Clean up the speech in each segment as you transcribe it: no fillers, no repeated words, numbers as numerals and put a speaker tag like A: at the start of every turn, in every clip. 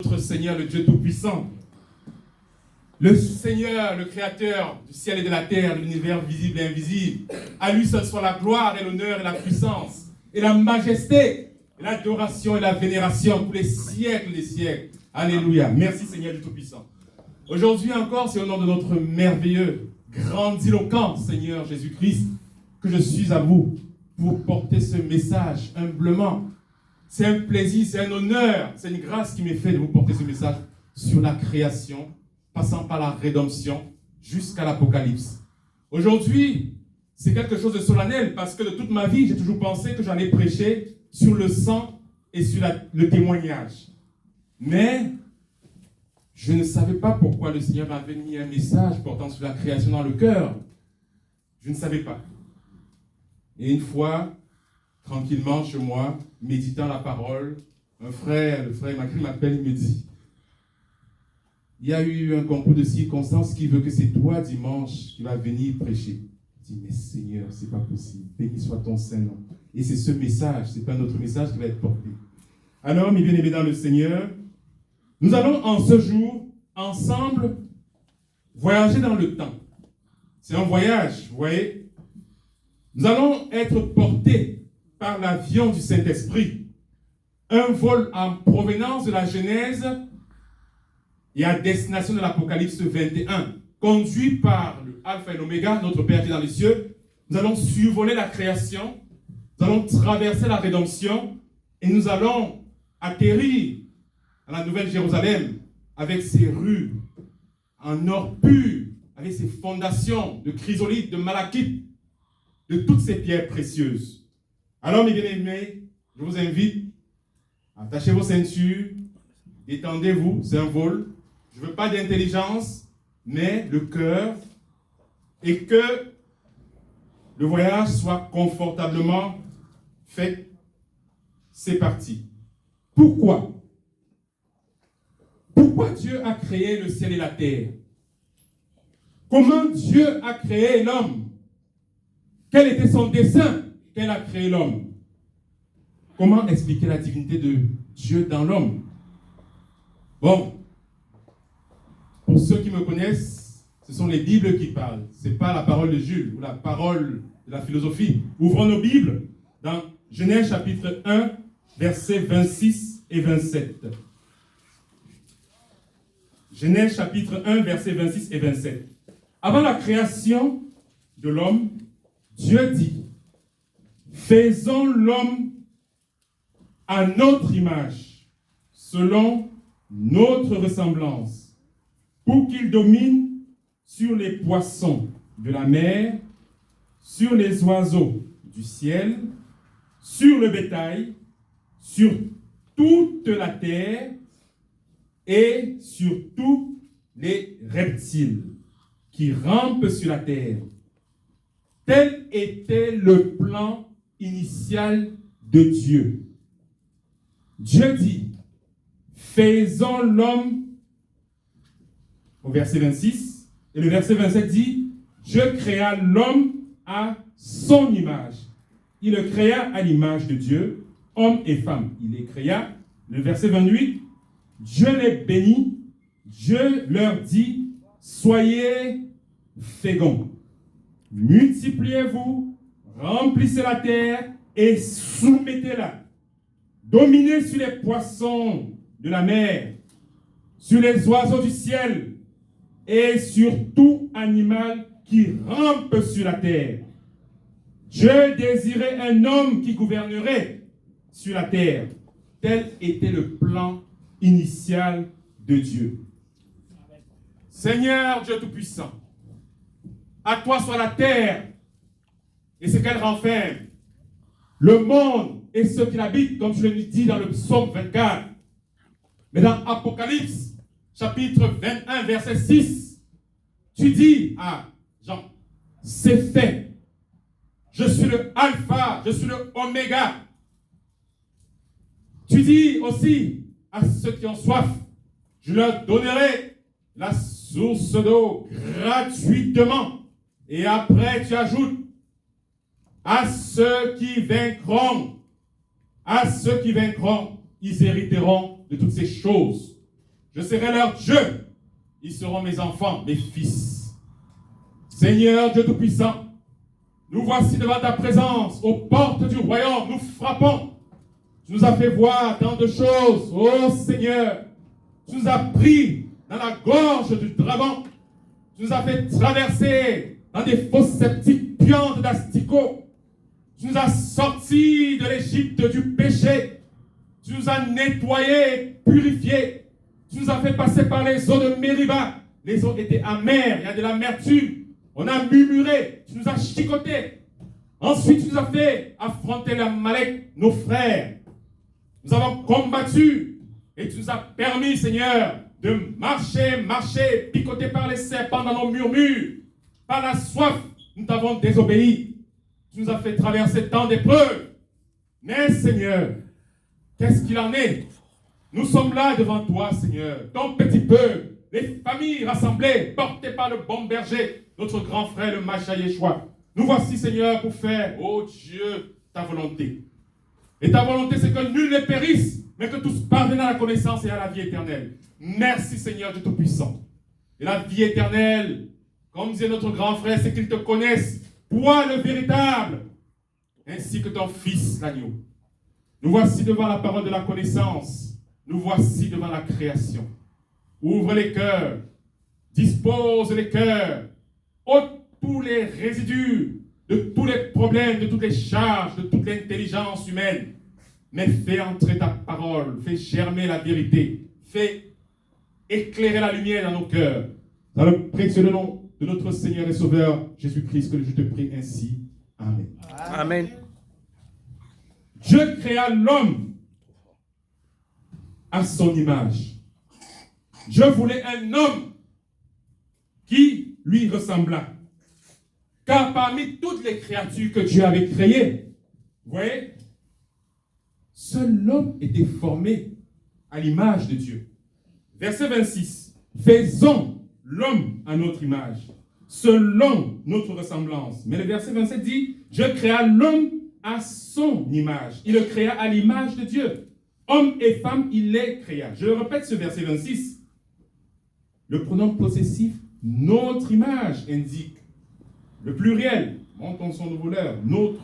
A: Notre Seigneur, le Dieu Tout-Puissant, le Seigneur, le Créateur du ciel et de la terre, de l'univers visible et invisible. À lui seul soit la gloire et l'honneur et la puissance et la majesté, et l'adoration et la vénération pour les siècles des siècles. Alléluia. Merci Seigneur du Tout-Puissant. Aujourd'hui encore, c'est au nom de notre merveilleux, grandiloquent Seigneur Jésus-Christ que je suis à vous pour porter ce message humblement. C'est un plaisir, c'est un honneur, c'est une grâce qui m'est faite de vous porter ce message sur la création, passant par la rédemption jusqu'à l'Apocalypse. Aujourd'hui, c'est quelque chose de solennel parce que de toute ma vie, j'ai toujours pensé que j'allais prêcher sur le sang et sur le témoignage. Mais je ne savais pas pourquoi le Seigneur m'avait mis un message portant sur la création dans le cœur. Je ne savais pas. Et une fois, tranquillement chez moi, méditant la parole, le frère m'appelle, il me dit, il y a eu un concours de circonstances qui veut que c'est toi dimanche qui vas venir prêcher. Je dis, mais Seigneur, c'est pas possible, béni soit ton Saint-Nom. Et c'est ce message, c'est pas notre message qui va être porté. Alors, mes bien-aimés dans le Seigneur, nous allons en ce jour, ensemble, voyager dans le temps. C'est un voyage, vous voyez. Nous allons être portés par l'avion du Saint-Esprit. Un vol en provenance de la Genèse et à destination de l'Apocalypse 21. Conduit par le Alpha et l'Oméga, notre Père qui est dans les cieux. Nous allons survoler la création. Nous allons traverser la rédemption. Et nous allons atterrir à la Nouvelle Jérusalem avec ses rues en or pur, avec ses fondations de chrysolite, de malachite, de toutes ces pierres précieuses. Alors, mes bien-aimés, je vous invite à attacher vos ceintures, détendez-vous, c'est un vol. Je ne veux pas d'intelligence, mais le cœur, et que le voyage soit confortablement fait. C'est parti. Pourquoi? Pourquoi Dieu a créé le ciel et la terre? Comment Dieu a créé l'homme? Quel était son dessein qu'elle a créé l'homme? Comment expliquer la divinité de Dieu dans l'homme? Bon, pour ceux qui me connaissent, ce sont les Bibles qui parlent. Ce n'est pas la parole de Jules ou la parole de la philosophie. Ouvrons nos Bibles dans Genèse chapitre 1, versets 26 et 27. Genèse chapitre 1, versets 26 et 27. Avant la création de l'homme, Dieu dit, faisons l'homme à notre image, selon notre ressemblance, pour qu'il domine sur les poissons de la mer, sur les oiseaux du ciel, sur le bétail, sur toute la terre et sur tous les reptiles qui rampent sur la terre. Tel était le plan initial de Dieu. Dieu dit, faisons l'homme, au verset 26, et le verset 27 dit, Dieu créa l'homme à son image. Il le créa à l'image de Dieu, homme et femme. Il les créa. Le verset 28, Dieu les bénit, Dieu leur dit, soyez féconds. Multipliez-vous, remplissez la terre et soumettez-la. Dominez sur les poissons de la mer, sur les oiseaux du ciel et sur tout animal qui rampe sur la terre. Dieu désirait un homme qui gouvernerait sur la terre. Tel était le plan initial de Dieu. Seigneur Dieu Tout-Puissant, à toi soit la terre et ce qu'elle renferme, le monde et ceux qui l'habitent, comme je le dis dans le psaume 24. Mais dans Apocalypse, chapitre 21, verset 6, tu dis à Jean, c'est fait. Je suis le alpha, je suis le oméga. Tu dis aussi à ceux qui ont soif, je leur donnerai la source d'eau gratuitement. Et après, tu ajoutes, à ceux qui vaincront, ils hériteront de toutes ces choses. Je serai leur Dieu. Ils seront mes enfants, mes fils. Seigneur Dieu Tout-Puissant, nous voici devant ta présence, aux portes du royaume. Nous frappons. Tu nous as fait voir tant de choses. Oh Seigneur, tu nous as pris dans la gorge du dragon. Tu nous as fait traverser dans des fosses sceptiques puantes d'asticots. Tu nous as sortis de l'Égypte du péché. Tu nous as nettoyés, purifiés. Tu nous as fait passer par les eaux de Mériba. Les eaux étaient amères, il y a de l'amertume. On a murmuré, tu nous as chicotés. Ensuite, tu nous as fait affronter l'Amalek, nos frères. Nous avons combattu et tu nous as permis, Seigneur, de marcher, picotés par les serpents dans nos murmures. Par la soif, nous t'avons désobéi. Tu nous as fait traverser tant d'épreuves. Mais, Seigneur, qu'est-ce qu'il en est? Nous sommes là devant toi, Seigneur, ton petit peuple, les familles rassemblées, portées par le bon berger, notre grand frère, le Mashiach Yeshua. Nous voici, Seigneur, pour faire, oh Dieu, ta volonté. Et ta volonté, c'est que nul ne périsse, mais que tous parviennent à la connaissance et à la vie éternelle. Merci, Seigneur Dieu Tout-Puissant. Et la vie éternelle, comme disait notre grand frère, c'est qu'ils te connaissent, toi le véritable, ainsi que ton Fils, l'agneau. Nous voici devant la parole de la connaissance. Nous voici devant la création. Ouvre les cœurs, dispose les cœurs, ôte tous les résidus de tous les problèmes, de toutes les charges, de toute l'intelligence humaine. Mais fais entrer ta parole, fais germer la vérité, fais éclairer la lumière dans nos cœurs. Dans le précieux nom de notre Seigneur et Sauveur, Jésus-Christ, que je te prie ainsi. Amen.
B: Amen.
A: Dieu créa l'homme à son image. Dieu voulait un homme qui lui ressemblât. Car parmi toutes les créatures que Dieu avait créées, vous voyez, seul l'homme était formé à l'image de Dieu. Verset 26. Faisons l'homme à notre image, selon notre ressemblance. Mais le verset 27 dit, Dieu créa l'homme à son image. Il le créa à l'image de Dieu. Homme et femme, il les créa. Je répète ce verset 26. Le pronom possessif, notre image, indique le pluriel. Montons son nouveau leurre. Notre,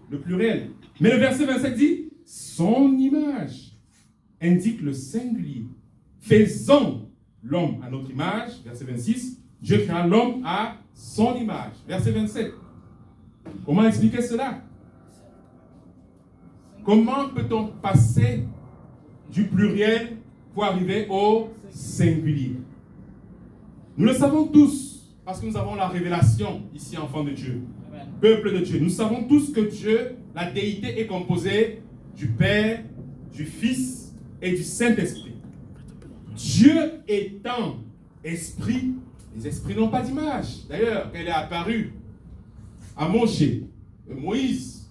A: le pluriel. Mais le verset 27 dit, son image, indique le singulier. Faisons l'homme à notre image, verset 26. Dieu créa l'homme à son image, verset 27. Comment expliquer cela? Comment peut-on passer du pluriel pour arriver au singulier? Nous le savons tous, parce que nous avons la révélation ici, enfants de Dieu, Amen. Peuple de Dieu. Nous savons tous que Dieu, la déité, est composée du Père, du Fils et du Saint-Esprit. Dieu étant esprit, les esprits n'ont pas d'image. D'ailleurs, quand il est apparu à Moïse,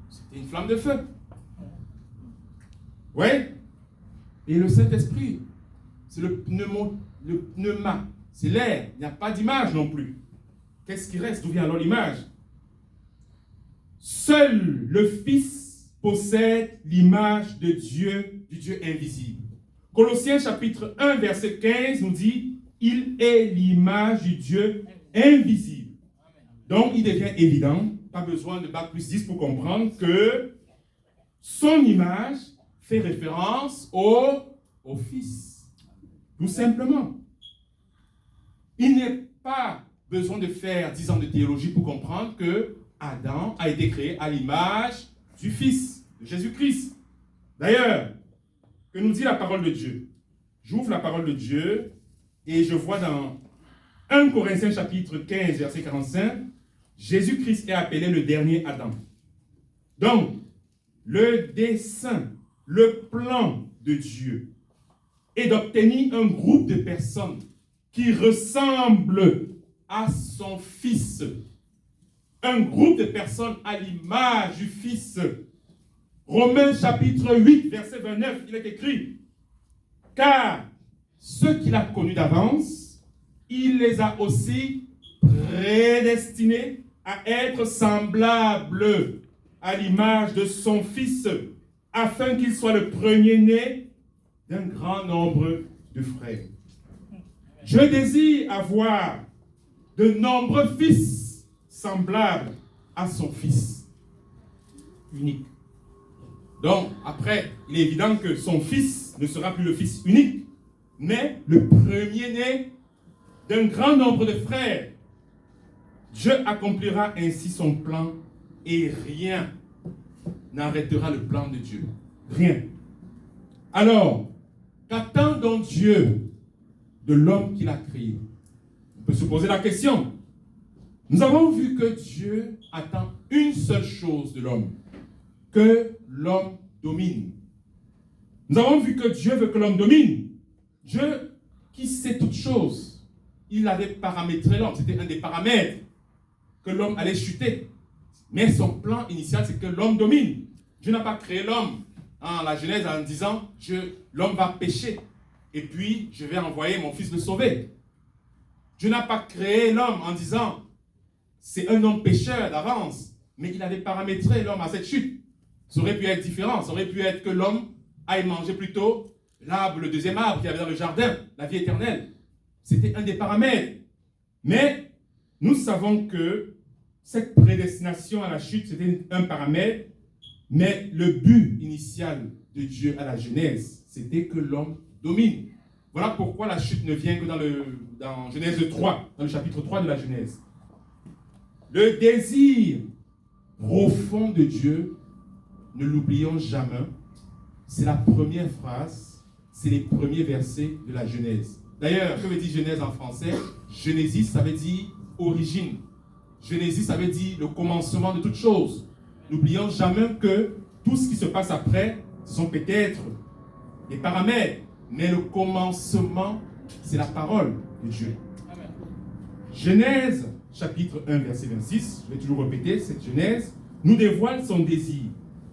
A: c'était une flamme de feu. Oui. Et le Saint-Esprit, c'est le pneuma, c'est l'air. Il n'y a pas d'image non plus. Qu'est-ce qui reste? D'où vient alors l'image? Seul le Fils possède l'image de Dieu, du Dieu invisible. Colossiens chapitre 1, verset 15 nous dit, il est l'image du Dieu invisible. Donc, il devient évident, pas besoin de bac plus 10 pour comprendre que son image fait référence au Fils. Tout simplement. Il n'est pas besoin de faire 10 ans de théologie pour comprendre que Adam a été créé à l'image du Fils, de Jésus-Christ. D'ailleurs, que nous dit la parole de Dieu? J'ouvre la parole de Dieu et je vois dans 1 Corinthiens chapitre 15, verset 45, Jésus-Christ est appelé le dernier Adam. Donc, le dessein, le plan de Dieu est d'obtenir un groupe de personnes qui ressemblent à son Fils. Un groupe de personnes à l'image du Fils. Romains chapitre 8, verset 29, il est écrit, car ceux qu'il a connus d'avance, il les a aussi prédestinés à être semblables à l'image de son Fils, afin qu'il soit le premier-né d'un grand nombre de frères. Je désire avoir de nombreux fils semblables à son fils unique. Donc, après, il est évident que son fils ne sera plus le fils unique, mais le premier-né d'un grand nombre de frères. Dieu accomplira ainsi son plan et rien n'arrêtera le plan de Dieu. Rien. Alors, qu'attend donc Dieu de l'homme qu'il a créé? On peut se poser la question. Nous avons vu que Dieu attend une seule chose de l'homme, que l'homme domine. Nous avons vu que Dieu veut que l'homme domine. Dieu, qui sait toutes choses, il avait paramétré l'homme. C'était un des paramètres que l'homme allait chuter. Mais son plan initial, c'est que l'homme domine. Dieu n'a pas créé l'homme en la Genèse en disant l'homme va pécher et puis je vais envoyer mon fils le sauver. Dieu n'a pas créé l'homme en disant c'est un homme pécheur d'avance, mais il avait paramétré l'homme à cette chute. Ça aurait pu être différent. Ça aurait pu être que l'homme aille manger plutôt l'arbre, le deuxième arbre qu'il y avait dans le jardin, la vie éternelle. C'était un des paramètres. Mais nous savons que cette prédestination à la chute, c'était un paramètre, mais le but initial de Dieu à la Genèse, c'était que l'homme domine. Voilà pourquoi la chute ne vient que dans Genèse 3, dans le chapitre 3 de la Genèse. Le désir profond de Dieu, ne l'oublions jamais, c'est la première phrase, c'est les premiers versets de la Genèse. D'ailleurs, que veut dire Genèse en français? Genesis, ça veut dire origine. Genesis, ça veut dire le commencement de toute chose. N'oublions jamais que tout ce qui se passe après, ce sont peut-être des paramètres, mais le commencement, c'est la parole de Dieu. Amen. Genèse, chapitre 1, verset 26, je vais toujours répéter, cette Genèse nous dévoile son désir.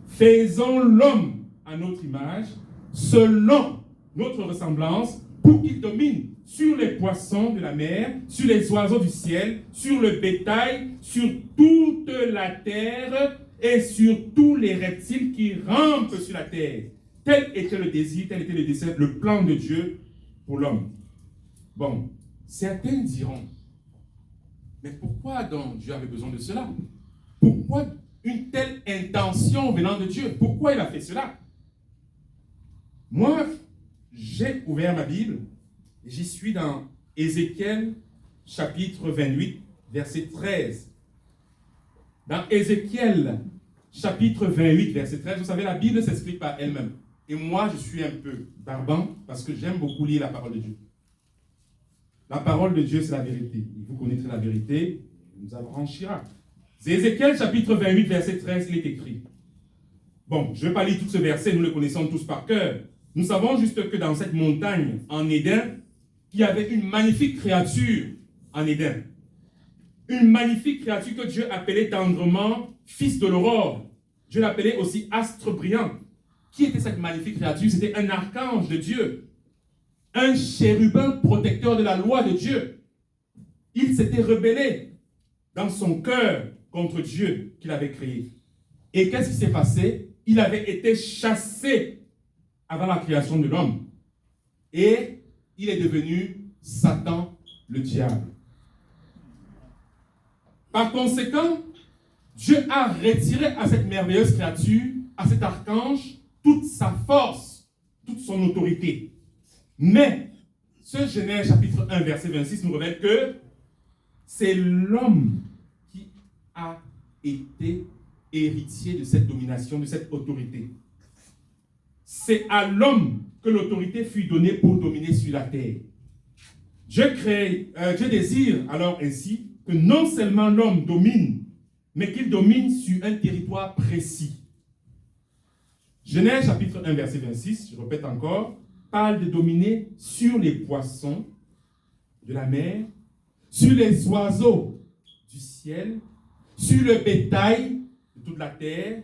A: Faisons l'homme à notre image, selon notre ressemblance, pour qu'il domine sur les poissons de la mer, sur les oiseaux du ciel, sur le bétail, sur toute la terre et sur tous les reptiles qui rampent sur la terre. Tel était le désir, tel était le dessein, le plan de Dieu pour l'homme. Bon, certains diront, mais pourquoi donc Dieu avait besoin de cela? Pourquoi une telle intention venant de Dieu? Pourquoi il a fait cela? Moi, j'ai ouvert ma Bible, et j'y suis dans Ézéchiel, chapitre 28, verset 13. Dans Ézéchiel, chapitre 28, verset 13, vous savez, la Bible s'explique par elle-même. Et moi, je suis un peu barbant, parce que j'aime beaucoup lire la parole de Dieu. La parole de Dieu, c'est la vérité. Et vous connaîtrez la vérité, il nous affranchira. C'est Ézéchiel, chapitre 28, verset 13, il est écrit. Bon, je ne vais pas lire tout ce verset, nous le connaissons tous par cœur. Nous savons juste que dans cette montagne, en Éden, il y avait une magnifique créature en Éden. Une magnifique créature que Dieu appelait tendrement fils de l'aurore. Dieu l'appelait aussi astre brillant. Qui était cette magnifique créature? C'était un archange de Dieu. Un chérubin protecteur de la loi de Dieu. Il s'était rebellé dans son cœur contre Dieu qu'il avait créé. Et qu'est-ce qui s'est passé? Il avait été chassé avant la création de l'homme. Et il est devenu Satan, le diable. Par conséquent, Dieu a retiré à cette merveilleuse créature, à cet archange, toute sa force, toute son autorité. Mais, ce Genèse chapitre 1, verset 26 nous révèle que c'est l'homme qui a été héritier de cette domination, de cette autorité. C'est à l'homme que l'autorité fut donnée pour dominer sur la terre. Dieu désire alors ainsi que non seulement l'homme domine, mais qu'il domine sur un territoire précis. Genèse chapitre 1, verset 26, je répète encore, parle de dominer sur les poissons de la mer, sur les oiseaux du ciel, sur le bétail de toute la terre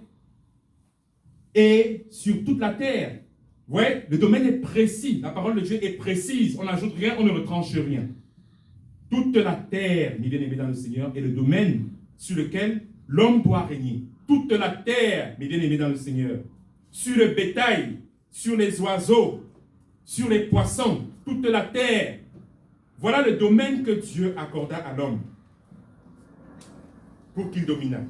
A: et sur toute la terre. Ouais, le domaine est précis, la parole de Dieu est précise, on n'ajoute rien, on ne retranche rien. Toute la terre, mes bien-aimés dans le Seigneur, est le domaine sur lequel l'homme doit régner. Toute la terre, mes bien-aimés dans le Seigneur, sur le bétail, sur les oiseaux, sur les poissons, toute la terre. Voilà le domaine que Dieu accorda à l'homme pour qu'il dominât.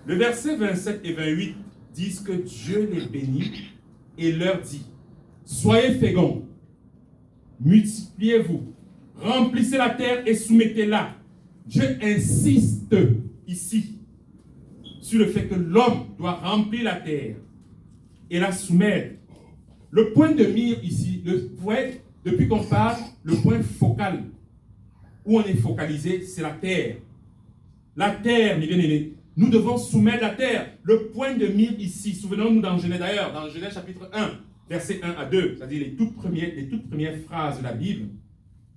A: Le verset 27 et 28 disent que Dieu les bénit et leur dit, soyez féconds, multipliez-vous, remplissez la terre et soumettez-la. Dieu insiste ici sur le fait que l'homme doit remplir la terre et la soumettre. Le point de mire ici, depuis qu'on parle, le point focal où on est focalisé, c'est la terre. La terre, mes bien-aimés, nous devons soumettre la terre. Le point de mire ici, souvenons-nous dans Genèse d'ailleurs, dans Genèse chapitre 1, versets 1 à 2, c'est-à-dire les toutes premières phrases de la Bible.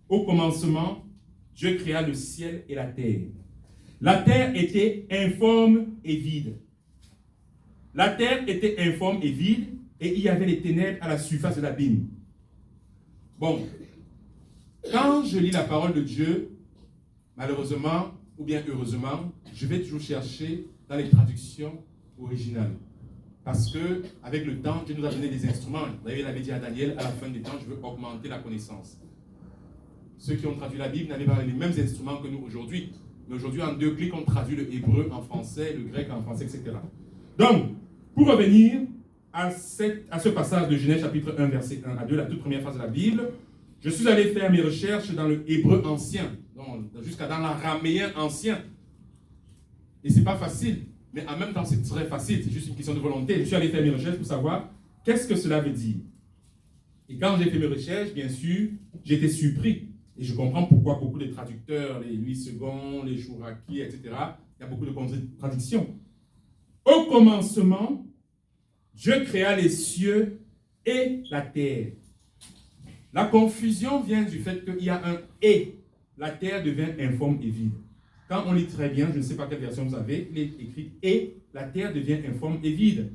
A: Au commencement, Dieu créa le ciel et la terre. La terre était informe et vide. La terre était informe et vide, et il y avait les ténèbres à la surface de l'abîme. Bon, quand je lis la parole de Dieu, malheureusement, ou bien heureusement, je vais toujours chercher dans les traductions originales. Parce que, avec le temps, Dieu nous a donné des instruments. D'ailleurs, il avait dit à Daniel, à la fin des temps, je veux augmenter la connaissance. Ceux qui ont traduit la Bible n'avaient pas les mêmes instruments que nous aujourd'hui. Mais aujourd'hui, en 2 clics, on traduit le hébreu en français, le grec en français, etc. Donc, pour revenir à ce passage de Genèse chapitre 1, verset 1 à 2, la toute première phrase de la Bible, je suis allé faire mes recherches dans le hébreu ancien, jusqu'à dans l'araméen ancien. Et ce n'est pas facile, mais en même temps, c'est très facile, c'est juste une question de volonté. Je suis allé faire mes recherches pour savoir qu'est-ce que cela veut dire. Et quand j'ai fait mes recherches, bien sûr, j'ai été surpris. Et je comprends pourquoi beaucoup de traducteurs, les Louis II, les Chouraki, etc., il y a beaucoup de contradictions. Au commencement, Dieu créa les cieux et la terre. La confusion vient du fait qu'il y a un « et ». La terre devient informe et vide. Quand on lit très bien, je ne sais pas quelle version vous avez, il est écrit « et », la terre devient informe et vide.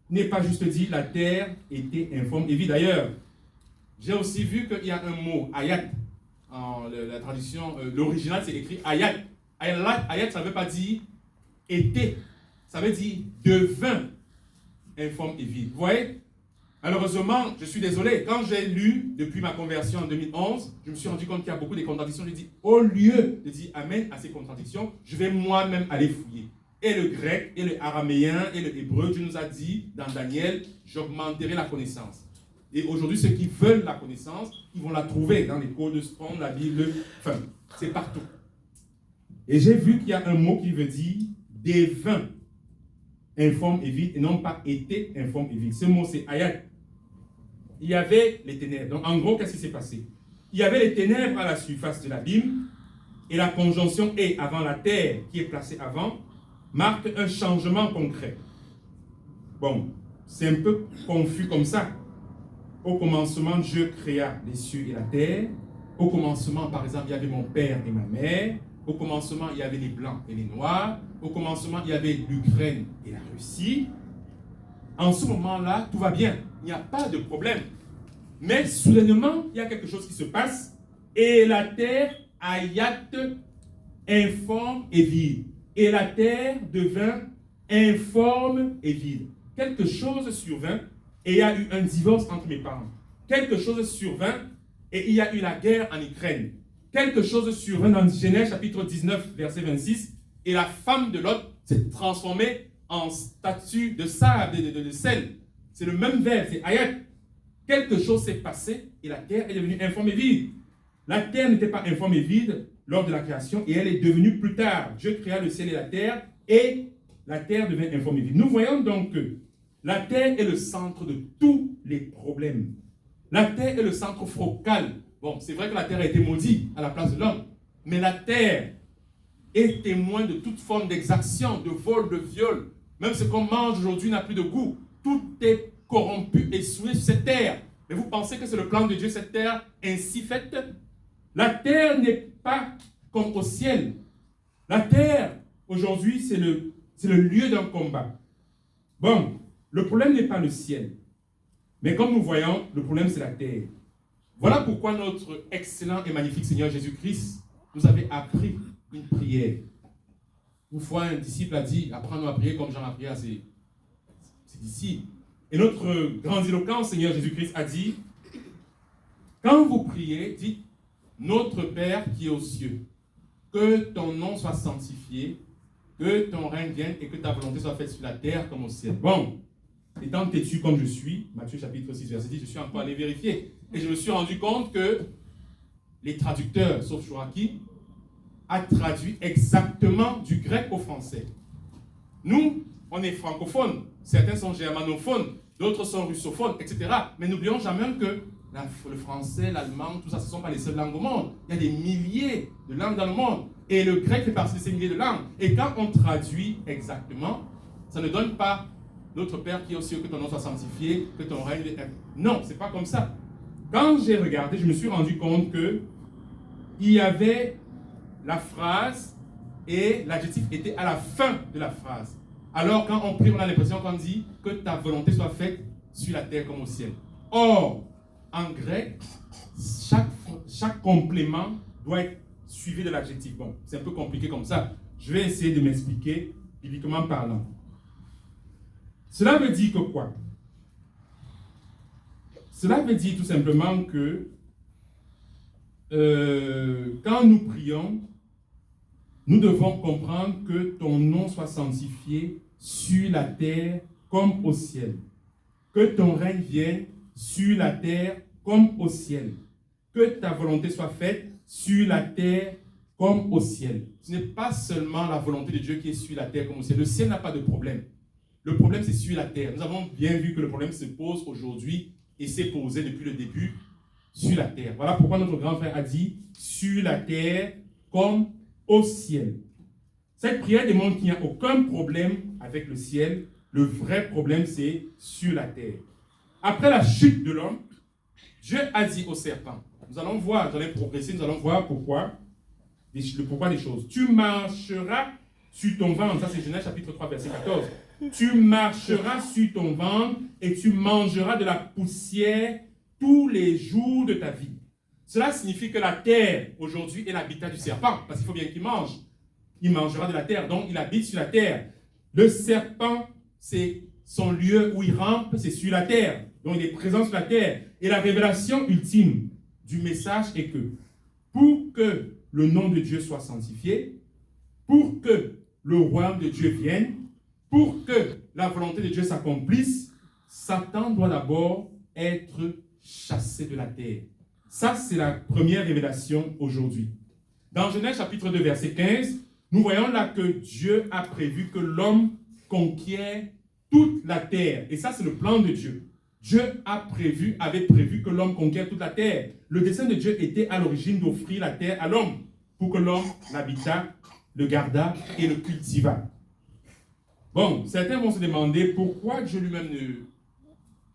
A: Il n'est pas juste dit « la terre était informe et vide ». D'ailleurs, j'ai aussi vu qu'il y a un mot « ayat ». En la traduction, l'original, c'est écrit « ayat ». Ayat, ça ne veut pas dire « était », ça veut dire « devint informe et vide ». Vous voyez? Malheureusement, je suis désolé, quand j'ai lu depuis ma conversion en 2011, je me suis rendu compte qu'il y a beaucoup de contradictions. J'ai dit, au lieu de dire amen à ces contradictions, je vais moi-même aller fouiller. Et le grec, et le araméen, et le hébreu, Dieu nous a dit dans Daniel, j'augmenterai la connaissance. Et aujourd'hui, ceux qui veulent la connaissance, ils vont la trouver dans les codes de Strong, la Bible, enfin, c'est partout. Et j'ai vu qu'il y a un mot qui veut dire devint informe et vide, et non pas était informe et vide. Ce mot, c'est ayat. Il y avait les ténèbres. Donc, en gros, qu'est-ce qui s'est passé? Il y avait les ténèbres à la surface de l'abîme, et la conjonction « et » avant la terre, qui est placée avant, marque un changement concret. Bon, c'est un peu confus comme ça. Au commencement, Dieu créa les cieux et la terre. Au commencement, par exemple, il y avait mon père et ma mère. Au commencement, il y avait les blancs et les noirs. Au commencement, il y avait l'Ukraine et la Russie. En ce moment-là, tout va bien. Il n'y a pas de problème. Mais soudainement, il y a quelque chose qui se passe. Et la terre, ayat, informe et vide. Et la terre devint informe et vide. Quelque chose survint et il y a eu un divorce entre mes parents. Quelque chose survint et il y a eu la guerre en Ukraine. Quelque chose survint dans Genèse chapitre 19, verset 26. Et la femme de Lot s'est transformée en statue de sable, de sel. C'est le même verbe, c'est ayat. Quelque chose s'est passé et la terre est devenue informe et vide. La terre n'était pas informe et vide lors de la création et elle est devenue plus tard. Dieu créa le ciel et la terre devient informe et vide. Nous voyons donc que la terre est le centre de tous les problèmes. La terre est le centre focal. Bon, c'est vrai que la terre a été maudite à la place de l'homme, mais la terre est témoin de toute forme d'exaction, de vol, de viol. Même ce qu'on mange aujourd'hui n'a plus de goût. Tout est corrompu et souillé sur cette terre. Mais vous pensez que c'est le plan de Dieu, cette terre ainsi faite? La terre n'est pas comme au ciel. La terre, aujourd'hui, c'est le lieu d'un combat. Bon, le problème n'est pas le ciel. Mais comme nous voyons, le problème, c'est la terre. Voilà pourquoi notre excellent et magnifique Seigneur Jésus-Christ nous avait appris une prière. Une fois, un disciple a dit, apprends-nous à prier comme Jean a prié à ses disciples. Et notre grandiloquent Seigneur Jésus-Christ a dit, Quand vous priez, dites, notre Père qui est aux cieux, que ton nom soit sanctifié, que ton règne vienne et que ta volonté soit faite sur la terre comme au ciel. Bon, étant têtu comme je suis, Matthieu chapitre 6, verset 10, je suis encore allé vérifier. Et je me suis rendu compte que les traducteurs, sauf Chouraki, a traduit exactement du grec au français. Nous, on est francophones, certains sont germanophones, d'autres sont russophones, etc. Mais n'oublions jamais que le français, l'allemand, tout ça, ce ne sont pas les seules langues au monde. Il y a des milliers de langues dans le monde. Et le grec fait partie de ces milliers de langues. Et quand on traduit exactement, ça ne donne pas notre Père qui est aux cieux, que ton nom soit sanctifié, que ton règne... Non, ce n'est pas comme ça. Quand j'ai regardé, je me suis rendu compte que il y avait la phrase et l'adjectif était à la fin de la phrase. Alors, quand on prie, on a l'impression qu'on dit que ta volonté soit faite sur la terre comme au ciel. Or, en grec, chaque complément doit être suivi de l'adjectif. Bon, c'est un peu compliqué comme ça. Je vais essayer de m'expliquer bibliquement parlant. Cela veut dire que quoi? Cela veut dire tout simplement que quand nous prions, nous devons comprendre que ton nom soit sanctifié sur la terre comme au ciel. Que ton règne vienne sur la terre comme au ciel. Que ta volonté soit faite sur la terre comme au ciel. Ce n'est pas seulement la volonté de Dieu qui est sur la terre comme au ciel. Le ciel n'a pas de problème. Le problème, c'est sur la terre. Nous avons bien vu que le problème se pose aujourd'hui et s'est posé depuis le début sur la terre. Voilà pourquoi notre grand frère a dit sur la terre comme au ciel. Cette prière démontre qu'il n'y a aucun problème avec le ciel. Le vrai problème, c'est sur la terre. Après la chute de l'homme, Dieu a dit au serpent, nous allons voir, nous allons progresser, nous allons voir pourquoi, le pourquoi des choses. Tu marcheras sur ton ventre, ça c'est Genèse chapitre 3, verset 14. Tu marcheras sur ton ventre et tu mangeras de la poussière tous les jours de ta vie. Cela signifie que la terre, aujourd'hui, est l'habitat du serpent, parce qu'il faut bien qu'il mange. Il mangera de la terre, donc il habite sur la terre. Le serpent, c'est son lieu où il rampe, c'est sur la terre. Donc il est présent sur la terre. Et la révélation ultime du message est que pour que le nom de Dieu soit sanctifié, pour que le royaume de Dieu vienne, pour que la volonté de Dieu s'accomplisse, Satan doit d'abord être chassé de la terre. Ça, c'est la première révélation aujourd'hui. Dans Genèse chapitre 2, verset 15, nous voyons là que Dieu a prévu que l'homme conquiert toute la terre. Et ça, c'est le plan de Dieu. Dieu avait prévu que l'homme conquiert toute la terre. Le dessein de Dieu était à l'origine d'offrir la terre à l'homme pour que l'homme l'habitât, le gardât et le cultivât. Bon, certains vont se demander pourquoi Dieu lui-même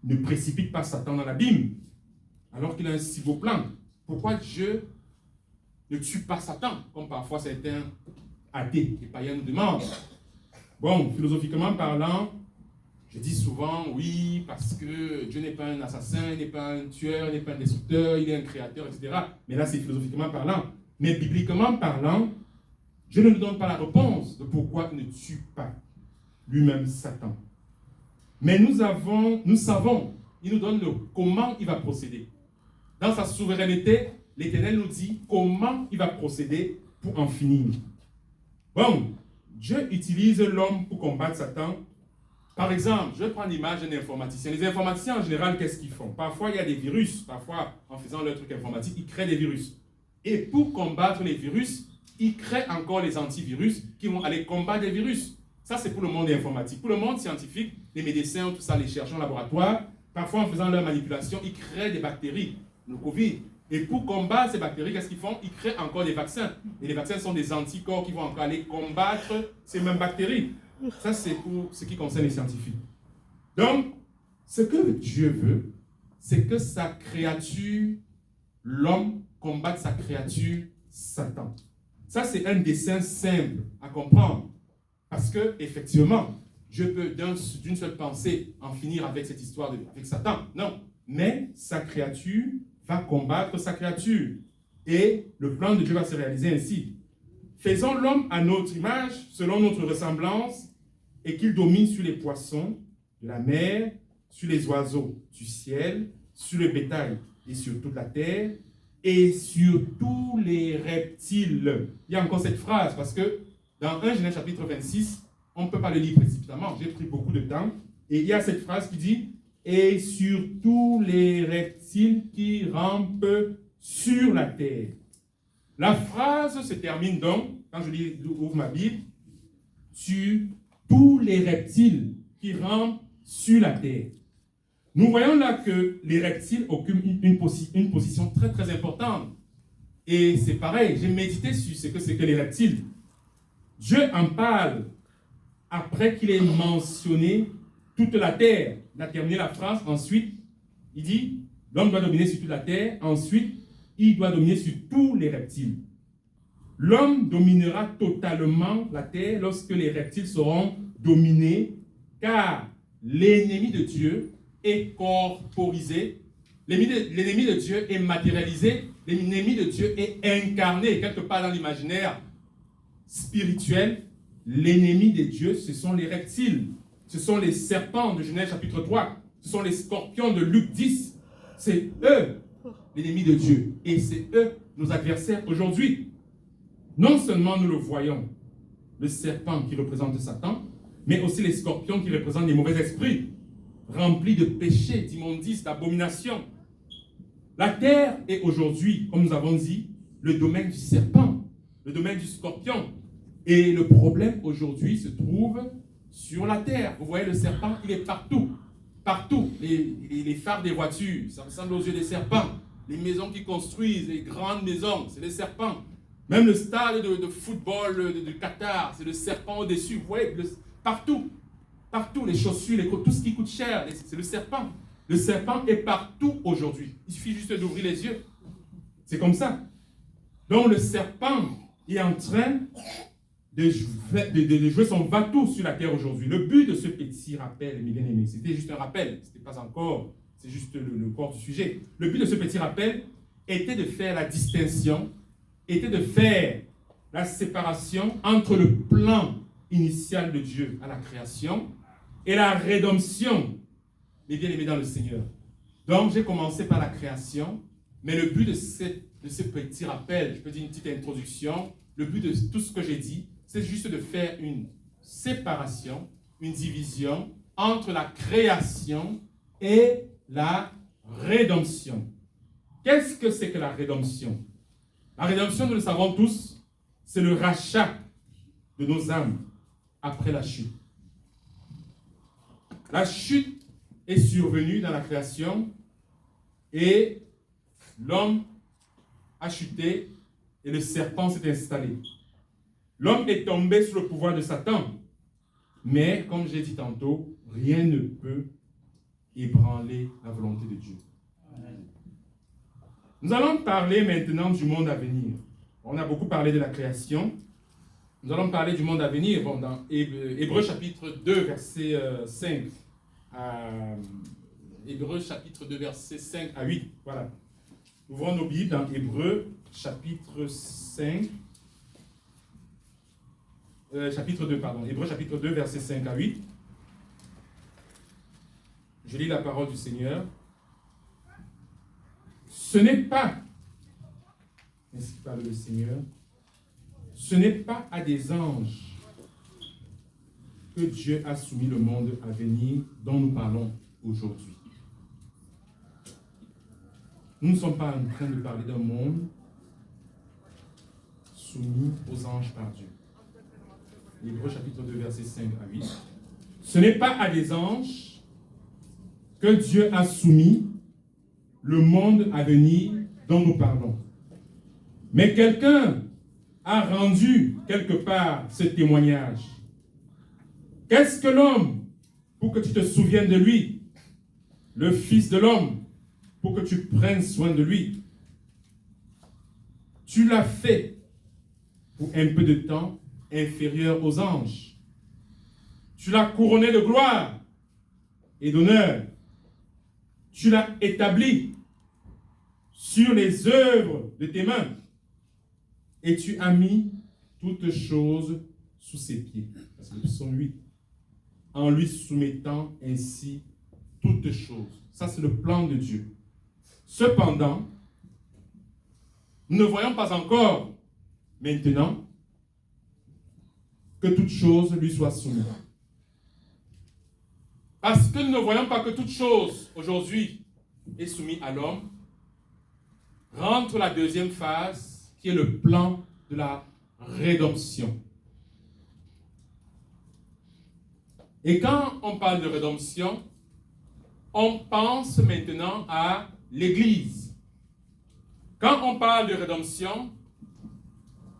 A: ne précipite pas Satan dans l'abîme alors qu'il a un si beau plan. Pourquoi Dieu ne tue pas Satan, comme parfois certains athées et païens nous demandent. Bon, philosophiquement parlant, je dis souvent, oui, parce que Dieu n'est pas un assassin, il n'est pas un tueur, il n'est pas un destructeur, il est un créateur, etc. Mais là, c'est philosophiquement parlant. Mais bibliquement parlant, Dieu ne nous donne pas la réponse de pourquoi il ne tue pas lui-même Satan. Mais nous savons, il nous donne le comment il va procéder. Dans sa souveraineté, l'Éternel nous dit comment il va procéder pour en finir. Bon, Dieu utilise l'homme pour combattre Satan. Par exemple, je vais prendre l'image d'un informaticien. Les informaticiens, en général, qu'est-ce qu'ils font? Parfois, il y a des virus. Parfois, en faisant leur truc informatique, ils créent des virus. Et pour combattre les virus, ils créent encore les antivirus qui vont aller combattre les virus. Ça, c'est pour le monde informatique. Pour le monde scientifique, les médecins, tout ça, les chercheurs en laboratoire, parfois, en faisant leur manipulation, ils créent des bactéries. Le Covid. Et pour combattre ces bactéries, qu'est-ce qu'ils font? Ils créent encore des vaccins. Et les vaccins sont des anticorps qui vont encore aller combattre ces mêmes bactéries. Ça, c'est pour ce qui concerne les scientifiques. Donc, ce que Dieu veut, c'est que sa créature, l'homme, combatte sa créature, Satan. Ça, c'est un dessein simple à comprendre. Parce que, effectivement, Dieu peut d'une seule pensée en finir avec cette histoire avec Satan. Non. Mais sa créature va combattre sa créature. Et le plan de Dieu va se réaliser ainsi. Faisons l'homme à notre image, selon notre ressemblance, et qu'il domine sur les poissons de la mer, sur les oiseaux du ciel, sur le bétail et sur toute la terre et sur tous les reptiles. Il y a encore cette phrase parce que dans 1 Genèse chapitre 26, on ne peut pas le lire précipitamment. J'ai pris beaucoup de temps. Et il y a cette phrase qui dit « Et sur tous les reptiles qui rampent sur la terre ». La phrase se termine donc, quand je ouvre ma Bible, « Sur tous les reptiles qui rampent sur la terre ». Nous voyons là que les reptiles occupent une position très très importante. Et c'est pareil, j'ai médité sur ce que c'est que les reptiles. Dieu en parle après qu'il ait mentionné toute la terre. Il a terminé la phrase, ensuite, il dit, l'homme doit dominer sur toute la terre, ensuite, il doit dominer sur tous les reptiles. L'homme dominera totalement la terre lorsque les reptiles seront dominés, car l'ennemi de Dieu est corporisé, l'ennemi de Dieu est matérialisé, l'ennemi de Dieu est incarné, quelque part dans l'imaginaire spirituel. L'ennemi de Dieu, ce sont les reptiles, ce sont les serpents de Genèse chapitre 3, ce sont les scorpions de Luc 10. C'est eux, l'ennemi de Dieu, et c'est eux, nos adversaires aujourd'hui. Non seulement nous le voyons, le serpent qui représente Satan, mais aussi les scorpions qui représentent les mauvais esprits, remplis de péchés, d'immondices, d'abominations. La terre est aujourd'hui, comme nous avons dit, le domaine du serpent, le domaine du scorpion. Et le problème aujourd'hui se trouve sur la terre. Vous voyez, le serpent, il est partout. Partout. Les phares des voitures, ça ressemble aux yeux des serpents. Les maisons qu'ils construisent, les grandes maisons, c'est les serpents. Même le stade de football de Qatar, c'est le serpent au-dessus. Vous voyez, partout. Partout, les chaussures, tout ce qui coûte cher, c'est le serpent. Le serpent est partout aujourd'hui. Il suffit juste d'ouvrir les yeux. C'est comme ça. Donc le serpent est en train de jouer son va-tout sur la terre aujourd'hui. Le but de ce petit rappel, mes bien-aimés, c'était juste un rappel. C'était pas encore, c'est juste le corps du sujet. Le but de ce petit rappel était de faire la distinction, était de faire la séparation entre le plan initial de Dieu à la création et la rédemption, mes bien-aimés dans le Seigneur. Donc, j'ai commencé par la création, mais le but de ce petit rappel, je peux dire une petite introduction, le but de tout ce que j'ai dit, c'est juste de faire une séparation, une division entre la création et la rédemption. Qu'est-ce que c'est que la rédemption? La rédemption, nous le savons tous, c'est le rachat de nos âmes après la chute. La chute est survenue dans la création et l'homme a chuté et le serpent s'est installé. L'homme est tombé sous le pouvoir de Satan. Mais, comme j'ai dit tantôt, rien ne peut ébranler la volonté de Dieu. Nous allons parler maintenant du monde à venir. On a beaucoup parlé de la création. Nous allons parler du monde à venir. Bon, dans Hébreux chapitre 2, verset 5 à... Hébreux chapitre 2, verset 5 à 8. Voilà. Ouvrons nos Bibles dans Hébreux chapitre 5. Chapitre 2, pardon. Hébreux chapitre 2, verset 5 à 8. Je lis la parole du Seigneur. Ce n'est pas, ainsi parle le Seigneur, ce n'est pas à des anges que Dieu a soumis le monde à venir dont nous parlons aujourd'hui. Nous ne sommes pas en train de parler d'un monde soumis aux anges par Dieu. Hébreux chapitre 2, verset 5 à 8. Ce n'est pas à des anges que Dieu a soumis le monde à venir dont nous parlons. Mais quelqu'un a rendu quelque part ce témoignage. Qu'est-ce que l'homme pour que tu te souviennes de lui? Le Fils de l'homme pour que tu prennes soin de lui. Tu l'as fait pour un peu de temps inférieur aux anges. Tu l'as couronné de gloire et d'honneur. Tu l'as établi sur les œuvres de tes mains et tu as mis toutes choses sous ses pieds. C'est le psaume 8. En lui soumettant ainsi toutes choses. Ça, c'est le plan de Dieu. Cependant, nous ne voyons pas encore maintenant que toute chose lui soit soumise. Parce que nous ne voyons pas que toute chose aujourd'hui est soumise à l'homme, rentre la deuxième phase qui est le plan de la rédemption. Et quand on parle de rédemption, on pense maintenant à l'Église. Quand on parle de rédemption,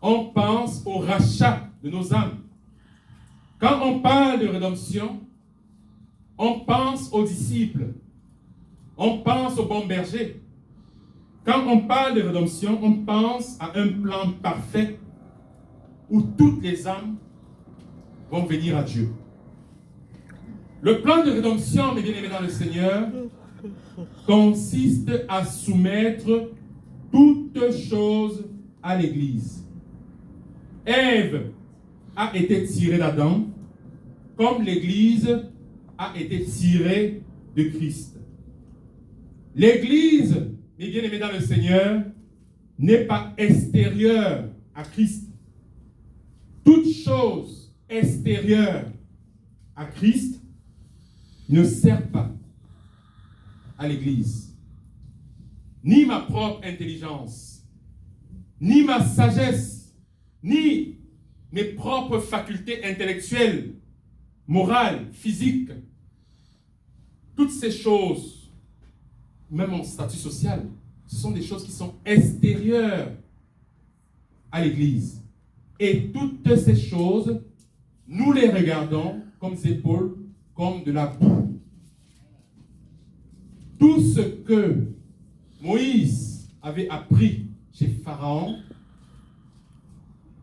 A: on pense au rachat de nos âmes. Quand on parle de rédemption, on pense aux disciples. On pense au bon berger. Quand on parle de rédemption, on pense à un plan parfait où toutes les âmes vont venir à Dieu. Le plan de rédemption, mes bien-aimés dans le Seigneur, consiste à soumettre toutes choses à l'Église. Ève a été tirée d'Adam, comme l'Église a été tirée de Christ. L'Église, mes bien-aimés dans le Seigneur, n'est pas extérieure à Christ. Toute chose extérieure à Christ ne sert pas à l'Église. Ni ma propre intelligence, ni ma sagesse, ni mes propres facultés intellectuelles, morales, physiques, toutes ces choses, même mon statut social, ce sont des choses qui sont extérieures à l'Église. Et toutes ces choses, nous les regardons comme des épaules, comme de la boue. Tout ce que Moïse avait appris chez Pharaon,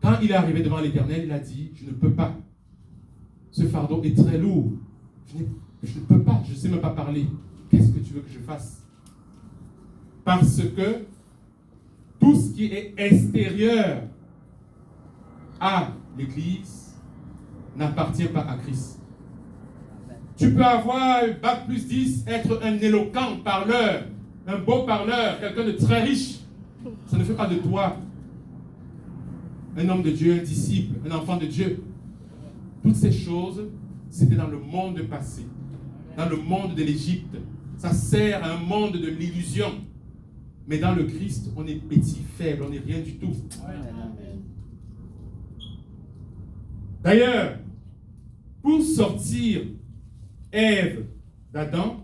A: quand il est arrivé devant l'Éternel, il a dit, je ne peux pas. Ce fardeau est très lourd. Je ne peux pas, je ne sais même pas parler. Qu'est-ce que tu veux que je fasse? Parce que tout ce qui est extérieur à l'Église n'appartient pas à Christ. Tu peux avoir Bac plus 10, être un éloquent parleur, un beau parleur, quelqu'un de très riche. Ça ne fait pas de toi un homme de Dieu, un disciple, un enfant de Dieu. Toutes ces choses, c'était dans le monde passé, dans le monde de l'Égypte. Ça sert à un monde de l'illusion. Mais dans le Christ, on est petit, faible, on n'est rien du tout. D'ailleurs, pour sortir Ève d'Adam,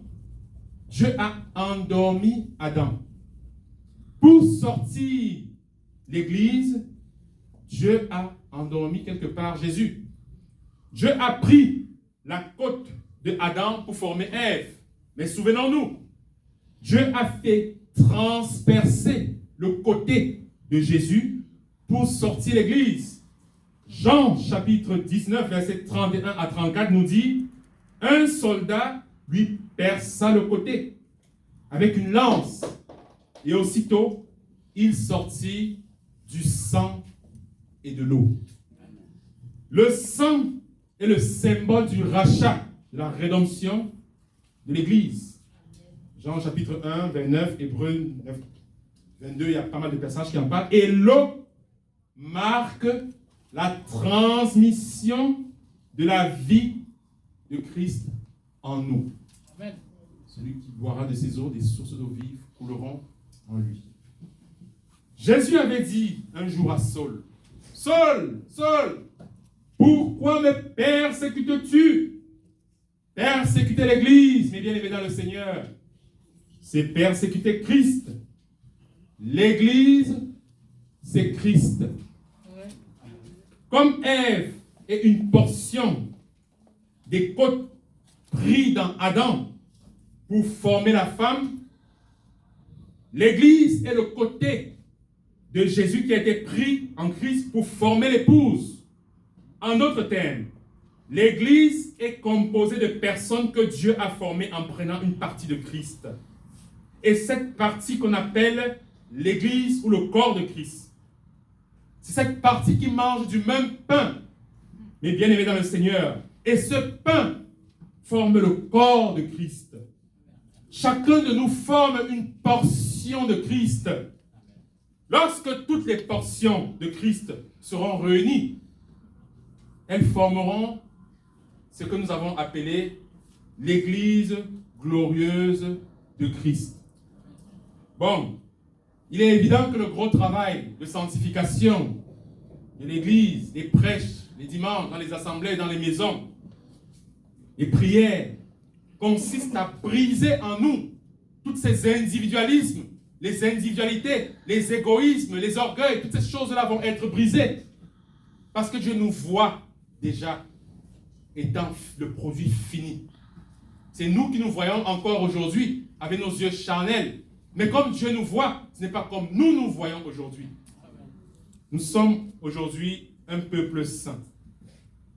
A: Dieu a endormi Adam. Pour sortir l'Église, Dieu a endormi quelque part Jésus. Dieu a pris la côte de Adam pour former Ève. Mais souvenons-nous, Dieu a fait transpercer le côté de Jésus pour sortir l'Église. Jean chapitre 19, versets 31 à 34 nous dit, un soldat lui perça le côté avec une lance et aussitôt il sortit du sang et de l'eau. Le sang est le symbole du rachat, de la rédemption de l'Église. Jean chapitre 1, 29, Hébreux 9, 22, il y a pas mal de passages qui en parlent. Et l'eau marque la transmission de la vie de Christ en nous. Amen. Celui qui boira de ces eaux, des sources d'eau vive couleront en lui. Jésus avait dit un jour à Saul, Saul, Saul, pourquoi me persécutes-tu? Persécuter l'Église, mes bien-aimés dans le Seigneur, c'est persécuter Christ. L'Église, c'est Christ. Comme Ève est une portion des côtes prises dans Adam pour former la femme, l'Église est le côté de Jésus qui a été pris en Christ pour former l'épouse. En d'autres termes, l'Église est composée de personnes que Dieu a formées en prenant une partie de Christ. Et cette partie qu'on appelle l'Église ou le corps de Christ, c'est cette partie qui mange du même pain, mais bien aimé dans le Seigneur. Et ce pain forme le corps de Christ. Chacun de nous forme une portion portions de Christ, lorsque toutes les portions de Christ seront réunies, elles formeront ce que nous avons appelé l'Église glorieuse de Christ. Bon, il est évident que le gros travail de sanctification de l'Église, les prêches, les dimanches, dans les assemblées, dans les maisons, les prières, consiste à briser en nous tous ces individualismes, les individualités, les égoïsmes, les orgueils, toutes ces choses-là vont être brisées. Parce que Dieu nous voit déjà étant le produit fini. C'est nous qui nous voyons encore aujourd'hui avec nos yeux charnels. Mais comme Dieu nous voit, ce n'est pas comme nous nous voyons aujourd'hui. Nous sommes aujourd'hui un peuple saint.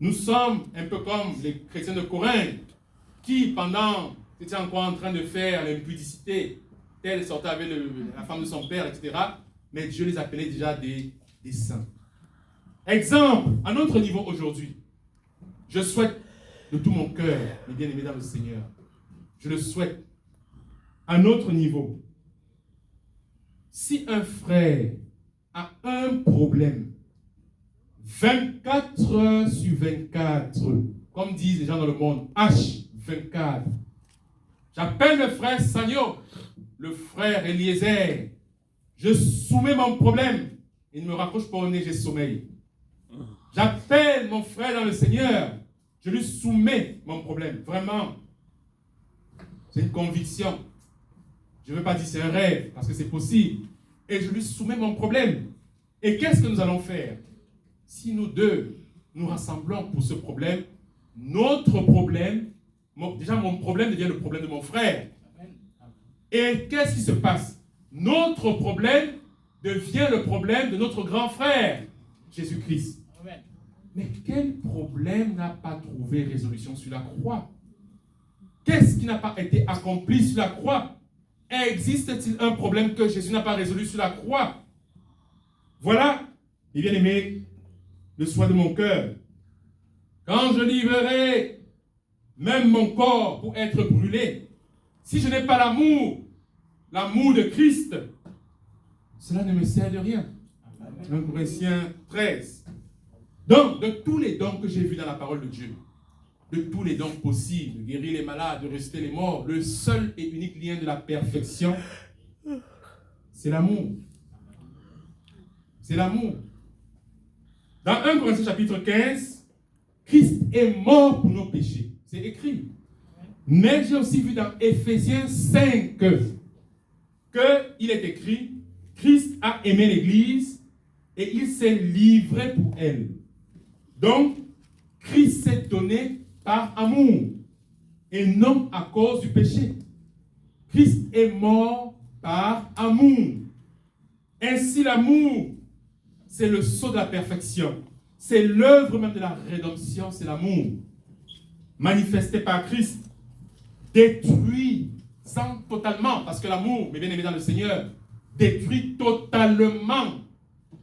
A: Nous sommes un peu comme les chrétiens de Corinthe qui, pendant qu'ils étaient encore en train de faire l'impudicité, tel sortait avec la femme de son père, etc. Mais Dieu les appelait déjà des saints. Exemple, à notre niveau aujourd'hui, je souhaite de tout mon cœur, mes bien-aimés dans le Seigneur, je le souhaite, à notre niveau, si un frère a un problème, 24 heures sur 24, comme disent les gens dans le monde, H24, j'appelle le frère Sagno, le frère Eliezer, je soumets mon problème, il ne me raccroche pas au nez, j'ai sommeil. J'appelle mon frère dans le Seigneur, je lui soumets mon problème, vraiment. C'est une conviction. Je ne veux pas dire c'est un rêve, parce que c'est possible. Et je lui soumets mon problème. Et qu'est-ce que nous allons faire? Si nous deux nous rassemblons pour ce problème, notre problème, déjà mon problème devient le problème de mon frère. Et qu'est-ce qui se passe? Notre problème devient le problème de notre grand frère, Jésus-Christ. Mais quel problème n'a pas trouvé résolution sur la croix? Qu'est-ce qui n'a pas été accompli sur la croix? Existe-t-il un problème que Jésus n'a pas résolu sur la croix? Voilà, mes bien-aimés, le souhait de mon cœur. Quand je livrerai même mon corps pour être brûlé, si je n'ai pas l'amour de Christ, cela ne me sert de rien. 1 Corinthiens 13. Donc, de tous les dons que j'ai vus dans la parole de Dieu, de tous les dons possibles, de guérir les malades, de ressusciter les morts, le seul et unique lien de la perfection, c'est l'amour. C'est l'amour. Dans 1 Corinthiens chapitre 15, Christ est mort pour nos péchés. C'est écrit. Mais j'ai aussi vu dans Éphésiens 5 qu'il est écrit, Christ a aimé l'Église et il s'est livré pour elle. Donc, Christ s'est donné par amour et non à cause du péché. Christ est mort par amour. Ainsi, l'amour, c'est le sceau de la perfection. C'est l'œuvre même de la rédemption, c'est l'amour. Manifesté par Christ, détruit totalement, parce que l'amour, mes bien-aimés dans le Seigneur, détruit totalement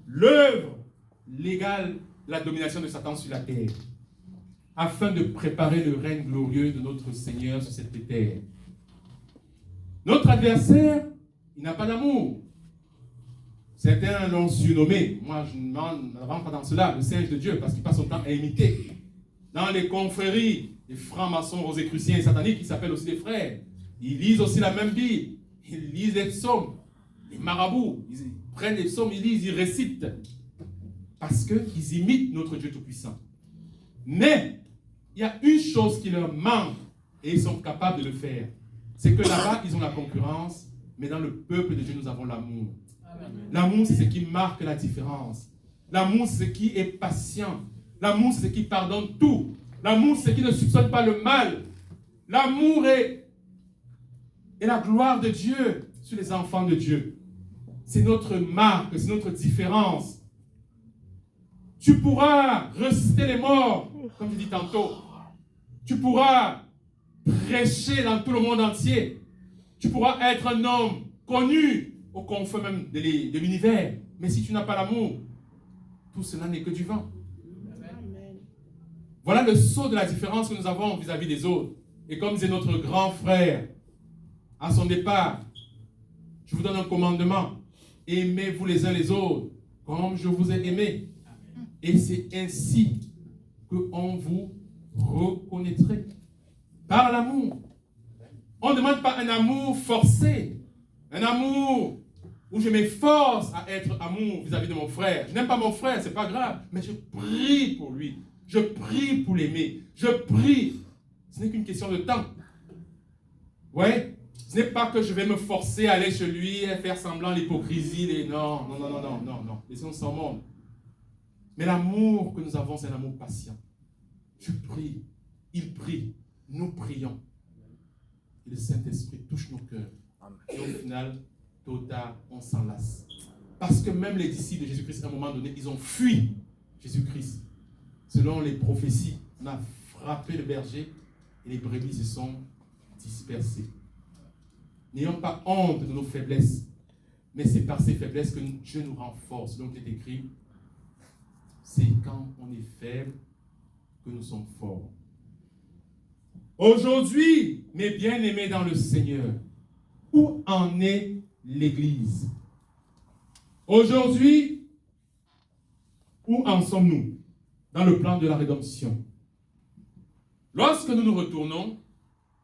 A: l'œuvre légale, la domination de Satan sur la terre, afin de préparer le règne glorieux de notre Seigneur sur cette terre. Notre adversaire, il n'a pas d'amour. Certains l'ont surnommé, moi je ne rentre pas dans cela, le singe de Dieu, parce qu'il passe son temps à imiter. Dans les confréries, les francs-maçons, rosicruciens et sataniques, qui s'appellent aussi des frères, ils lisent aussi la même Bible, ils lisent les psaumes, les marabouts, ils prennent les psaumes, ils lisent, ils récitent, parce qu'ils imitent notre Dieu Tout-Puissant. Mais, il y a une chose qui leur manque, et ils sont capables de le faire, c'est que là-bas, ils ont la concurrence, mais dans le peuple de Dieu, nous avons l'amour. L'amour, c'est ce qui marque la différence. L'amour, c'est ce qui est patient. L'amour, c'est ce qui pardonne tout. L'amour, c'est ce qui ne soupçonne pas le mal. L'amour est la gloire de Dieu sur les enfants de Dieu. C'est notre marque, c'est notre différence. Tu pourras ressusciter les morts, comme je dis tantôt. Tu pourras prêcher dans tout le monde entier. Tu pourras être un homme connu au confort même de l'univers. Mais si tu n'as pas l'amour, tout cela n'est que du vent. Amen. Voilà le sceau de la différence que nous avons vis-à-vis des autres. Et comme disait notre grand frère à son départ, je vous donne un commandement. Aimez-vous les uns les autres, comme je vous ai aimé. Et c'est ainsi qu'on vous reconnaîtrait. Par l'amour. On ne demande pas un amour forcé. Un amour où je m'efforce à être amour vis-à-vis de mon frère. Je n'aime pas mon frère, c'est pas grave. Mais je prie pour lui. Je prie pour l'aimer. Je prie. Ce n'est qu'une question de temps. Ouais. Ce n'est pas que je vais me forcer à aller chez lui et faire semblant l'hypocrisie. Non. Laissons sans monde. Mais l'amour que nous avons, c'est un amour patient. Je prie. Il prie. Nous prions. Et le Saint-Esprit touche nos cœurs. Et au final, tôt ou tard, on s'en lasse. Parce que même les disciples de Jésus-Christ, à un moment donné, ils ont fui Jésus-Christ. Selon les prophéties, on a frappé le berger et les brebis se sont dispersées. N'ayons pas honte de nos faiblesses, mais c'est par ces faiblesses que Dieu nous renforce. Donc, il est écrit, c'est quand on est faible que nous sommes forts. Aujourd'hui, mes bien-aimés dans le Seigneur, où en est l'Église? Aujourd'hui, où en sommes-nous dans le plan de la rédemption? Lorsque nous nous retournons,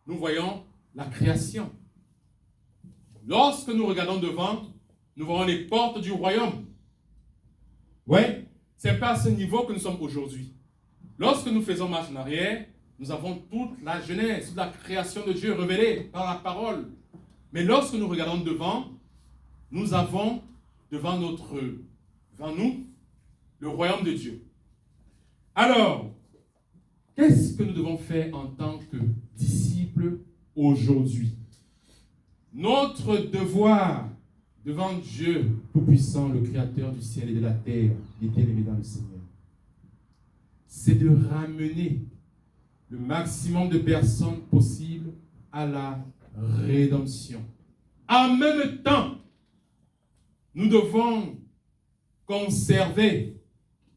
A: nous voyons la création. Lorsque nous regardons devant, nous voyons les portes du royaume. Oui, c'est pas à ce niveau que nous sommes aujourd'hui. Lorsque nous faisons marche en arrière, nous avons toute la Genèse, toute la création de Dieu révélée par la parole. Mais lorsque nous regardons devant, nous avons devant nous le royaume de Dieu. Alors, qu'est-ce que nous devons faire en tant que disciples aujourd'hui? Notre devoir devant Dieu Tout-Puissant, le Créateur du ciel et de la terre, les bien-aimés dans le Seigneur, c'est de ramener le maximum de personnes possible à la rédemption. En même temps, nous devons conserver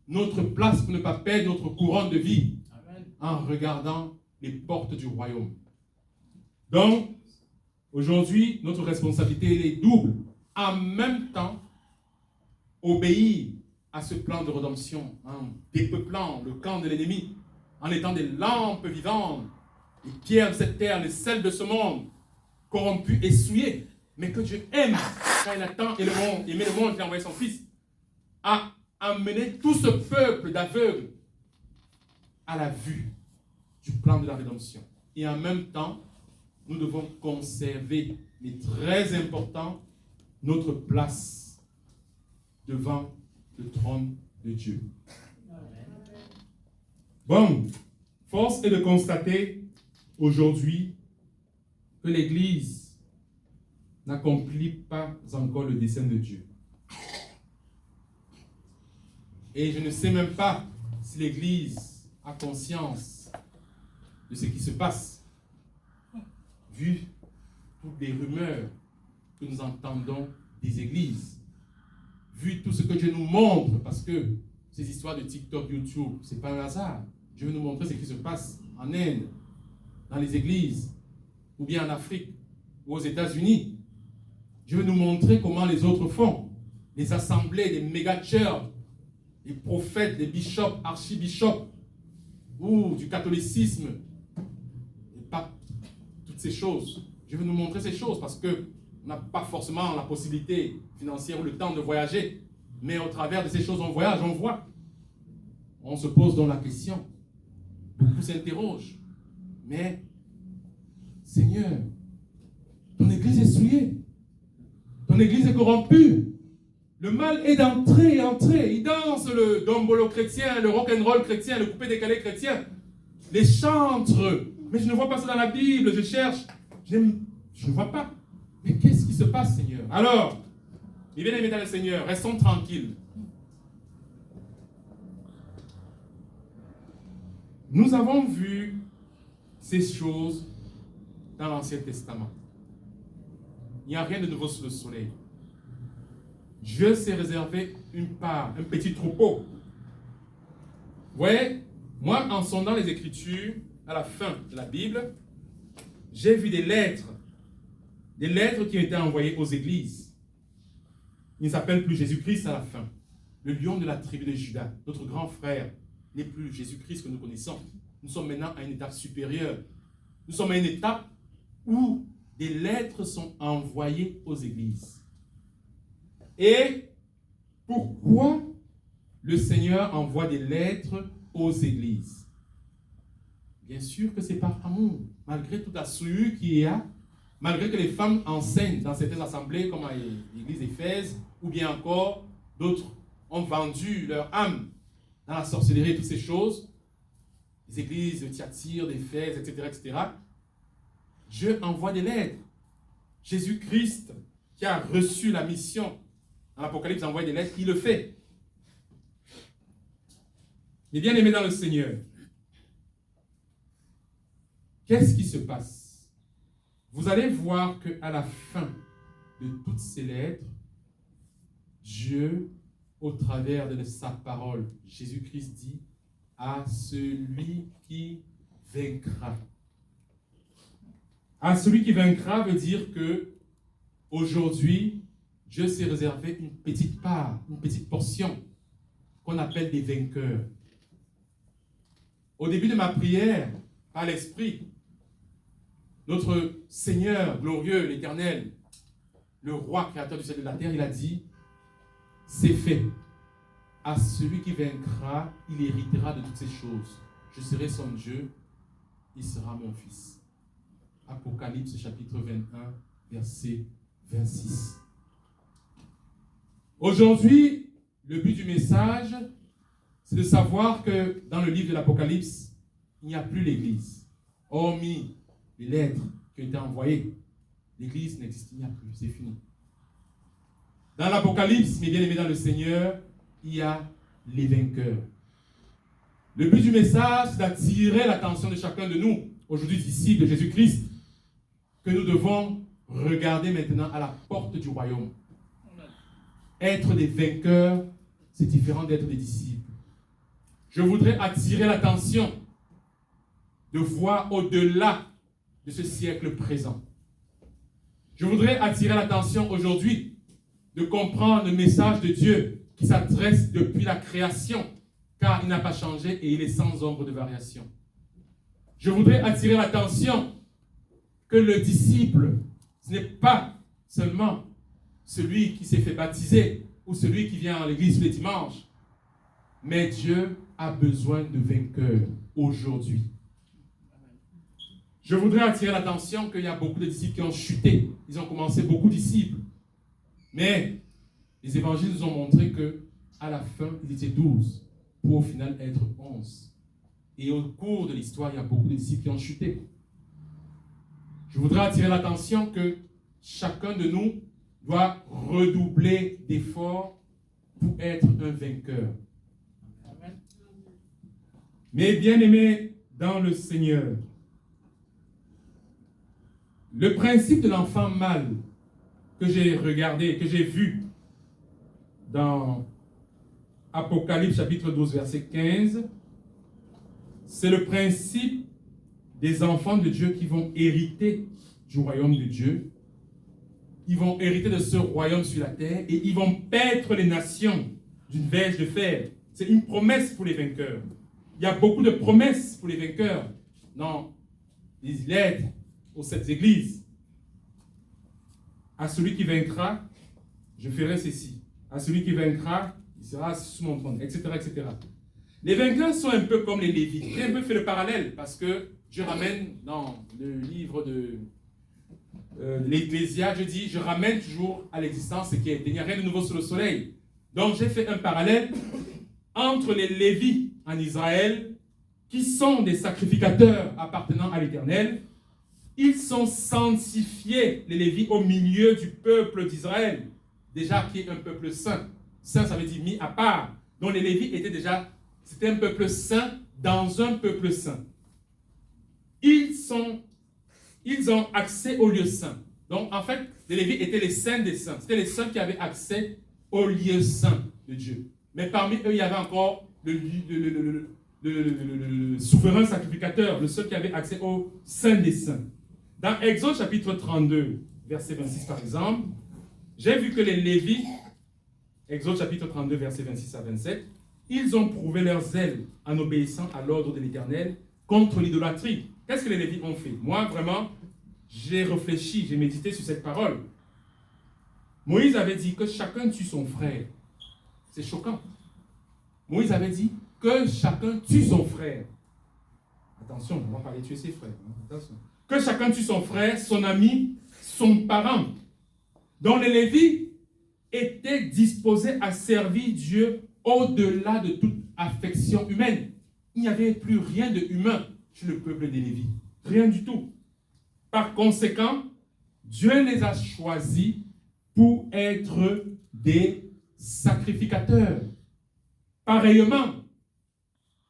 A: notre place pour ne pas perdre notre couronne de vie. Amen. En regardant les portes du royaume. Donc, aujourd'hui, notre responsabilité est double. En même temps, obéir à ce plan de rédemption, en dépeuplant le camp de l'ennemi, en étant des lampes vivantes, les pierres de cette terre, les sels de ce monde, corrompus et souillés, mais que Dieu aime, car il a tant aimé le monde qu'il a envoyé son Fils, à amener tout ce peuple d'aveugles à la vue du plan de la rédemption. Et en même temps, nous devons conserver, mais très important, notre place devant le trône de Dieu. Bon, force est de constater aujourd'hui que l'Église n'accomplit pas encore le dessein de Dieu. Et je ne sais même pas si l'Église a conscience de ce qui se passe, vu toutes les rumeurs que nous entendons des églises, vu tout ce que Dieu nous montre, parce que ces histoires de TikTok, YouTube, ce n'est pas un hasard. Dieu veut nous montrer ce qui se passe en Inde, dans les églises, ou bien en Afrique, ou aux États-Unis. Dieu veut nous montrer comment les autres font. Les assemblées, les méga-churches, les prophètes, les bishops, archibishops, ou du catholicisme, et pas toutes ces choses. Je veux nous montrer ces choses parce qu'on n'a pas forcément la possibilité financière ou le temps de voyager, mais au travers de ces choses, on voyage, on voit. On se pose donc la question. Beaucoup s'interrogent. Mais, Seigneur, ton église est souillée. Ton église est corrompue. Le mal est d'entrer. Il danse le dombolo chrétien, le rock'n'roll chrétien, le coupé décalé chrétien, les chantres. Mais je ne vois pas ça dans la Bible, je cherche. Je ne vois pas. Mais qu'est-ce qui se passe, Seigneur? Alors, mes bien-aimés dans le Seigneur, restons tranquilles. Nous avons vu ces choses dans l'Ancien Testament. Il n'y a rien de nouveau sous le soleil. Dieu s'est réservé une part, un petit troupeau. Vous voyez, moi, en sondant les Écritures, à la fin de la Bible, j'ai vu des lettres des lettres qui ont été envoyées aux églises. Il ne s'appelle plus Jésus-Christ à la fin. Le lion de la tribu de Juda, notre grand frère, n'est plus Jésus-Christ que nous connaissons. Nous sommes maintenant à une étape supérieure. Nous sommes à une étape où des lettres sont envoyées aux églises. Et pourquoi le Seigneur envoie des lettres aux églises? Bien sûr que c'est par amour, malgré toute la souillure qu'il y a, malgré que les femmes enseignent dans certaines assemblées, comme à l'église d'Éphèse, ou bien encore d'autres ont vendu leur âme dans la sorcellerie et toutes ces choses, les églises de Thyatire, d'Éphèse, etc., etc., Dieu envoie des lettres. Jésus-Christ, qui a reçu la mission dans l'Apocalypse, envoie des lettres, il le fait. Mais bien aimé dans le Seigneur, qu'est-ce qui se passe? Vous allez voir qu'à la fin de toutes ces lettres, Dieu, au travers de sa parole, Jésus-Christ dit à celui qui vaincra. À celui qui vaincra veut dire que aujourd'hui, Dieu s'est réservé une petite part, une petite portion qu'on appelle des vainqueurs. Au début de ma prière, par l'Esprit, notre Seigneur glorieux, l'Éternel, le roi créateur du ciel et de la terre, il a dit, c'est fait. À celui qui vaincra, il héritera de toutes ces choses. Je serai son Dieu, il sera mon fils. Apocalypse chapitre 21, verset 26. Aujourd'hui, le but du message, c'est de savoir que dans le livre de l'Apocalypse, il n'y a plus l'Église. Hormis les lettres qui ont été envoyées, l'Église n'existe, il n'y a plus, c'est fini. Dans l'Apocalypse, mes bien-aimés dans le Seigneur, il y a les vainqueurs. Le but du message, c'est d'attirer l'attention de chacun de nous, aujourd'hui disciples de Jésus-Christ, que nous devons regarder maintenant à la porte du royaume. Être des vainqueurs, c'est différent d'être des disciples. Je voudrais attirer l'attention de voir au-delà de ce siècle présent. Je voudrais attirer l'attention aujourd'hui de comprendre le message de Dieu qui s'adresse depuis la création, car il n'a pas changé et il est sans ombre de variation. Je voudrais attirer l'attention que le disciple, ce n'est pas seulement celui qui s'est fait baptiser ou celui qui vient à l'église tous les dimanches, mais Dieu a besoin de vainqueurs aujourd'hui. Je voudrais attirer l'attention qu'il y a beaucoup de disciples qui ont chuté. Ils ont commencé beaucoup de disciples. Mais les évangiles nous ont montré qu'à la fin, ils étaient 12 pour au final être 11. Et au cours de l'histoire, il y a beaucoup de disciples qui ont chuté. Je voudrais attirer l'attention que chacun de nous doit redoubler d'efforts pour être un vainqueur. Amen. Mais bien aimés dans le Seigneur, le principe de l'enfant mâle que j'ai regardé, que j'ai vu dans Apocalypse chapitre 12, verset 15, c'est le principe des enfants de Dieu qui vont hériter du royaume de Dieu. Ils vont hériter de ce royaume sur la terre et ils vont paître les nations d'une verge de fer. C'est une promesse pour les vainqueurs. Il y a beaucoup de promesses pour les vainqueurs dans les lettres aux sept églises. À celui qui vaincra, je ferai ceci. À celui qui vaincra, il sera sous mon trône, etc., etc. Les vainqueurs sont un peu comme les Lévites. J'ai un peu fait le parallèle parce que je ramène dans le livre de l'Ecclésiaste, je ramène toujours à l'existence ce qui est. Il n'y a rien de nouveau sous le soleil. Donc j'ai fait un parallèle entre les Lévites en Israël, qui sont des sacrificateurs appartenant à l'Éternel. Ils sont sanctifiés, les Lévites, au milieu du peuple d'Israël, déjà qui est un peuple saint. Saint, ça veut dire mis à part. Donc les Lévites étaient déjà, c'était un peuple saint dans un peuple saint. Ils ont accès au lieu saint. Donc en fait, les Lévites étaient les saints des saints. C'était les seuls qui avaient accès au lieu saint de Dieu. Mais parmi eux, il y avait encore le souverain sacrificateur, le seul qui avait accès au saint des saints. Dans Exode chapitre 32, verset 26 par exemple, j'ai vu que les Lévites, Exode chapitre 32, verset 26 à 27, ils ont prouvé leur zèle en obéissant à l'ordre de l'Éternel contre l'idolâtrie. Qu'est-ce que les Lévites ont fait? Moi, vraiment, j'ai réfléchi, j'ai médité sur cette parole. Moïse avait dit que chacun tue son frère. C'est choquant. Moïse avait dit que chacun tue son frère. Attention, on va parler de tuer ses frères. Attention. Que chacun tue son frère, son ami, son parent. Dont les Lévites étaient disposés à servir Dieu au-delà de toute affection humaine. Il n'y avait plus rien de humain chez le peuple des Lévites. Rien du tout. Par conséquent, Dieu les a choisis pour être des sacrificateurs. Pareillement,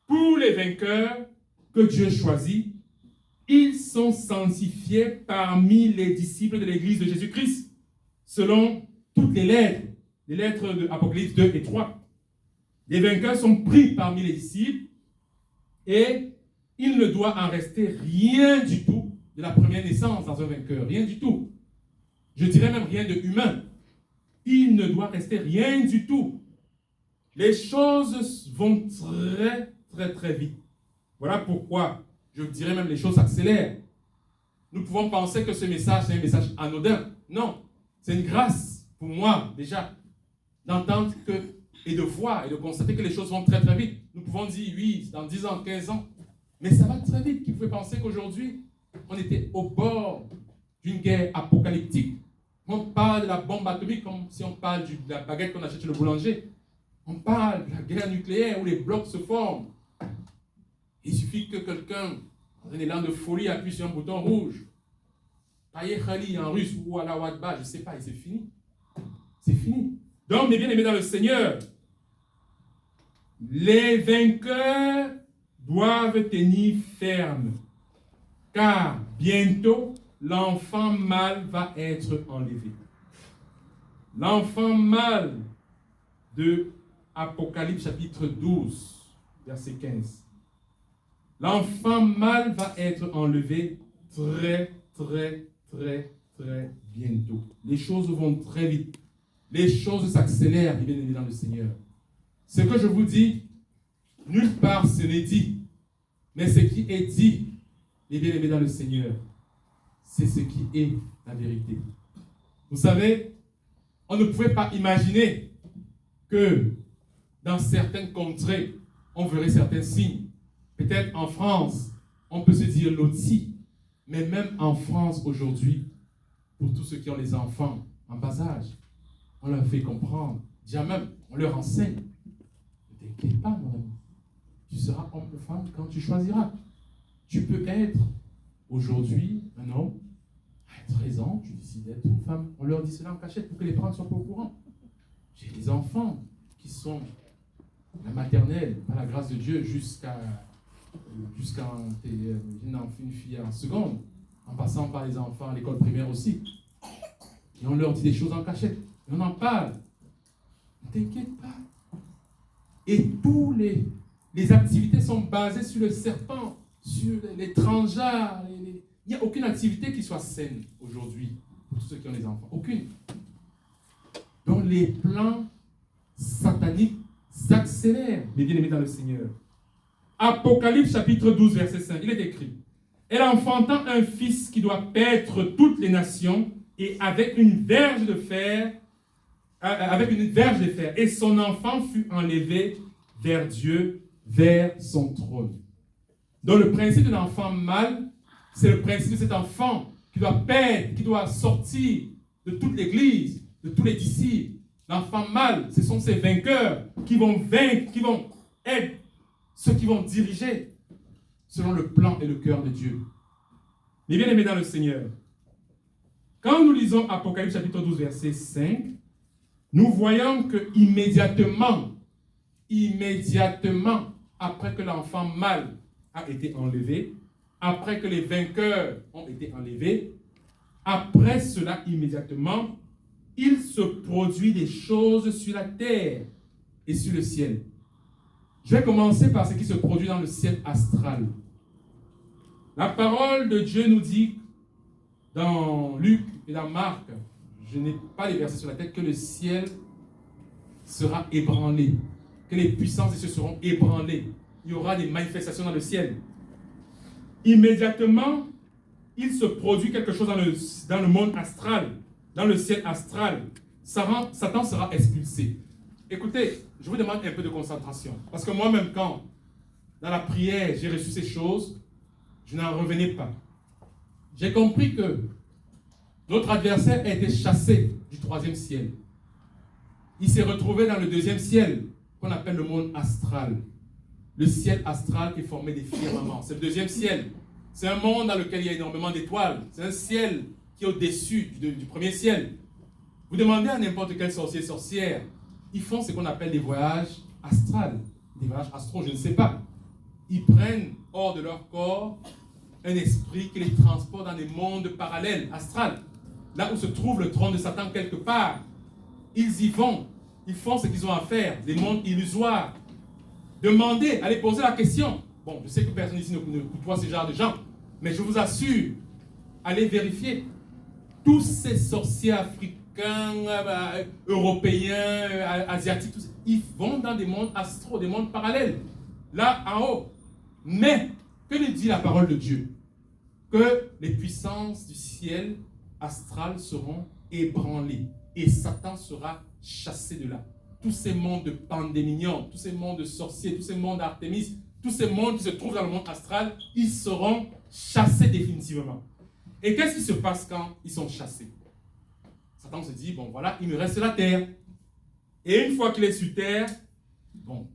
A: pour les vainqueurs que Dieu choisit, ils sont sanctifiés parmi les disciples de l'Église de Jésus-Christ, selon toutes les lettres de Apocalypse 2 et 3. Les vainqueurs sont pris parmi les disciples et il ne doit en rester rien du tout de la première naissance dans un vainqueur, rien du tout. Je dirais même rien de humain. Il ne doit rester rien du tout. Les choses vont très, très, très vite. Voilà pourquoi, je dirais même les choses s'accélèrent. Nous pouvons penser que ce message, c'est un message anodin. Non, c'est une grâce pour moi, déjà, d'entendre que, et de voir, et de constater que les choses vont très, très vite. Nous pouvons dire, oui, dans 10 ans, 15 ans, mais ça va très vite. Qui pouvait penser qu'aujourd'hui, on était au bord d'une guerre apocalyptique. On parle de la bombe atomique comme si on parle de la baguette qu'on achète chez le boulanger. On parle de la guerre nucléaire où les blocs se forment. Il suffit que quelqu'un, dans un élan de folie, appuie sur un bouton rouge. Paye Khali en russe ou à la Wadba, je ne sais pas, et c'est fini. C'est fini. Donc, mes bien-aimés dans le Seigneur, les vainqueurs doivent tenir ferme, car bientôt, l'enfant mâle va être enlevé. L'enfant mâle de Apocalypse chapitre 12, verset 15. L'enfant mâle va être enlevé très, très, très, très bientôt. Les choses vont très vite. Les choses s'accélèrent, bien aimés dans le Seigneur. Ce que je vous dis, nulle part ce n'est dit. Mais ce qui est dit, les bien-aimés dans le Seigneur, c'est ce qui est la vérité. Vous savez, on ne pouvait pas imaginer que dans certaines contrées, on verrait certains signes. Peut-être en France, on peut se dire loti, mais même en France aujourd'hui, pour tous ceux qui ont les enfants en bas âge, on leur fait comprendre, déjà même, on leur enseigne. Ne t'inquiète pas, mon ami. Tu seras homme ou femme quand tu choisiras. Tu peux être aujourd'hui un homme, à 13 ans, tu décides d'être une femme. On leur dit cela en cachette pour que les parents ne soient pas au courant. J'ai des enfants qui sont la maternelle, par la grâce de Dieu, jusqu'à une fille en seconde, en passant par les enfants à l'école primaire aussi. Et on leur dit des choses en cachette. Et on en parle. Ne t'inquiète pas. Et tous les activités sont basées sur le serpent, sur les transgenres. Il n'y a aucune activité qui soit saine aujourd'hui pour tous ceux qui ont des enfants. Aucune. Donc les plans sataniques s'accélèrent, mes bien-aimés dans le Seigneur. Apocalypse chapitre 12, verset 5, il est écrit: Elle enfanta un fils qui doit paître toutes les nations, et avec une verge de fer, et son enfant fut enlevé vers Dieu, vers son trône. Donc le principe de l'enfant mâle, c'est le principe de cet enfant qui doit paître, qui doit sortir de toute l'église, de tous les disciples. L'enfant mâle, ce sont ces vainqueurs qui vont vaincre, qui vont être ceux qui vont diriger selon le plan et le cœur de Dieu. Mais bien aimés dans le Seigneur, quand nous lisons Apocalypse chapitre 12, verset 5, nous voyons que immédiatement, après que l'enfant mâle a été enlevé, après que les vainqueurs ont été enlevés, après cela immédiatement, il se produit des choses sur la terre et sur le ciel. Je vais commencer par ce qui se produit dans le ciel astral. La parole de Dieu nous dit dans Luc et dans Marc, je n'ai pas les versets sur la tête, que le ciel sera ébranlé, que les puissances des cieux seront ébranlées. Il y aura des manifestations dans le ciel. Immédiatement, il se produit quelque chose dans le monde astral, dans le ciel astral. Satan sera expulsé. Écoutez, je vous demande un peu de concentration. Parce que moi-même, quand, dans la prière, j'ai reçu ces choses, je n'en revenais pas. J'ai compris que notre adversaire a été chassé du 3e ciel. Il s'est retrouvé dans le 2e ciel, qu'on appelle le monde astral. Le ciel astral est formé des firmaments. C'est le 2e ciel. C'est un monde dans lequel il y a énormément d'étoiles. C'est un ciel qui est au-dessus du 1er ciel. Vous demandez à n'importe quel sorcier, sorcière, ils font ce qu'on appelle des voyages astrales. Des voyages astraux, je ne sais pas. Ils prennent hors de leur corps un esprit qui les transporte dans des mondes parallèles, astrales. Là où se trouve le trône de Satan quelque part. Ils y vont. Ils font ce qu'ils ont à faire. Des mondes illusoires. Demandez, allez poser la question. Bon, je sais que personne ici ne côtoie ce genre de gens. Mais je vous assure, allez vérifier. Tous ces sorciers africains, européens, asiatiques, ils vont dans des mondes astraux, des mondes parallèles. Là, en haut. Mais, que nous dit la parole de Dieu? Que les puissances du ciel astral seront ébranlées. Et Satan sera chassé de là. Tous ces mondes de pandéminions, tous ces mondes de sorciers, tous ces mondes d'Artémis, tous ces mondes qui se trouvent dans le monde astral, ils seront chassés définitivement. Et qu'est-ce qui se passe quand ils sont chassés? Satan se dit, bon voilà, il me reste la terre. Et une fois qu'il est sur terre, bon,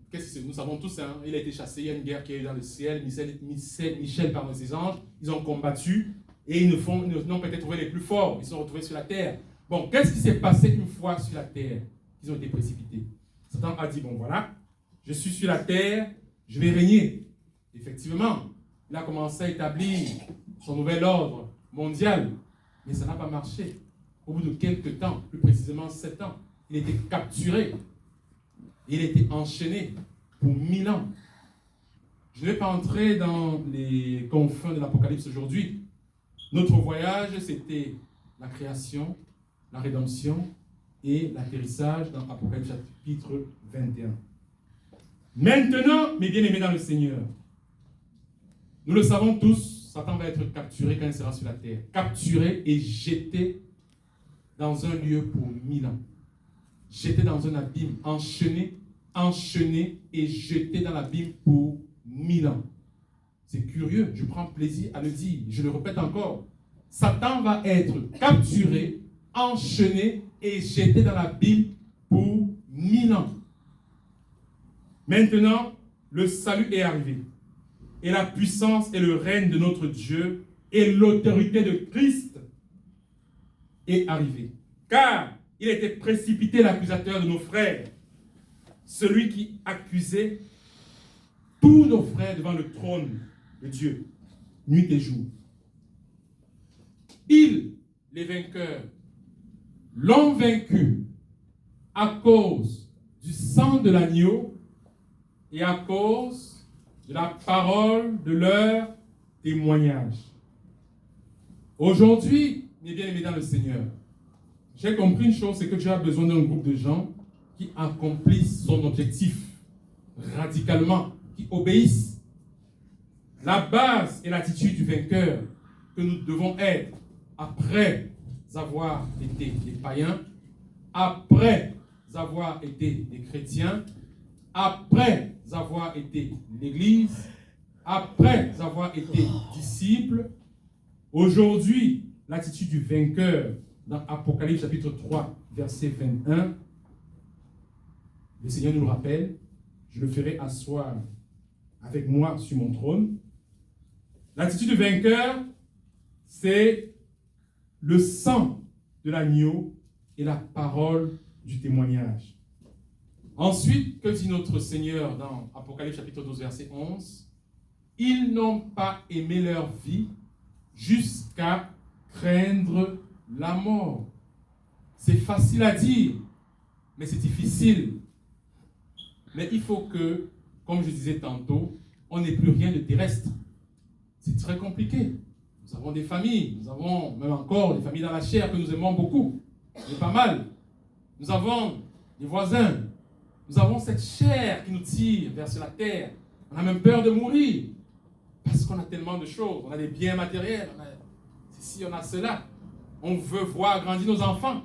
A: nous savons tous, hein, il a été chassé, il y a une guerre qui est dans le ciel, Michel parmi ses anges, ils ont combattu, et ils n'ont peut-être trouvé les plus forts, ils se sont retrouvés sur la terre. Bon, qu'est-ce qui s'est passé une fois sur la terre? Ils ont été précipités. Satan a dit, bon voilà, je suis sur la terre, je vais régner. Effectivement, il a commencé à établir son nouvel ordre mondial, mais ça n'a pas marché. Au bout de quelques temps, plus précisément 7 ans, il a été capturé. Il a été enchaîné pour 1000 ans. Je ne vais pas entrer dans les confins de l'Apocalypse aujourd'hui. Notre voyage, c'était la création, la rédemption et l'atterrissage dans Apocalypse chapitre 21. Maintenant, mes bien-aimés dans le Seigneur, nous le savons tous, Satan va être capturé quand il sera sur la terre. Capturé et jeté dans un lieu pour 1000 ans. Jeté dans un abîme, enchaîné et jeté dans l'abîme pour 1000 ans. C'est curieux, je prends plaisir à le dire. Je le répète encore. Satan va être capturé, enchaîné et jeté dans l'abîme pour 1000 ans. Maintenant, le salut est arrivé. Et la puissance et le règne de notre Dieu et l'autorité de Christ est arrivé. Car il a été précipité l'accusateur de nos frères, celui qui accusait tous nos frères devant le trône de Dieu, nuit et jour. Ils, les vainqueurs, l'ont vaincu à cause du sang de l'agneau et à cause de la parole de leur témoignage. Aujourd'hui, mes bien-aimés dans le Seigneur, j'ai compris une chose, c'est que Dieu a besoin d'un groupe de gens qui accomplissent son objectif radicalement, qui obéissent. La base et l'attitude du vainqueur que nous devons être après avoir été des païens, après avoir été des chrétiens, après avoir été l'Église, après avoir été disciples. Aujourd'hui, l'attitude du vainqueur dans Apocalypse chapitre 3, verset 21, le Seigneur nous le rappelle, je le ferai asseoir avec moi sur mon trône. L'attitude du vainqueur, c'est le sang de l'agneau et la parole du témoignage. Ensuite, que dit notre Seigneur dans Apocalypse chapitre 12, verset 11? Ils n'ont pas aimé leur vie jusqu'à craindre la mort. C'est facile à dire, mais c'est difficile. Mais il faut que, comme je disais tantôt, on n'ait plus rien de terrestre. C'est très compliqué. Nous avons des familles, nous avons même encore des familles dans la chair que nous aimons beaucoup, mais pas mal. Nous avons des voisins, nous avons cette chair qui nous tire vers la terre. On a même peur de mourir parce qu'on a tellement de choses. On a des biens matériels, on a ceci, on a cela. On veut voir grandir nos enfants.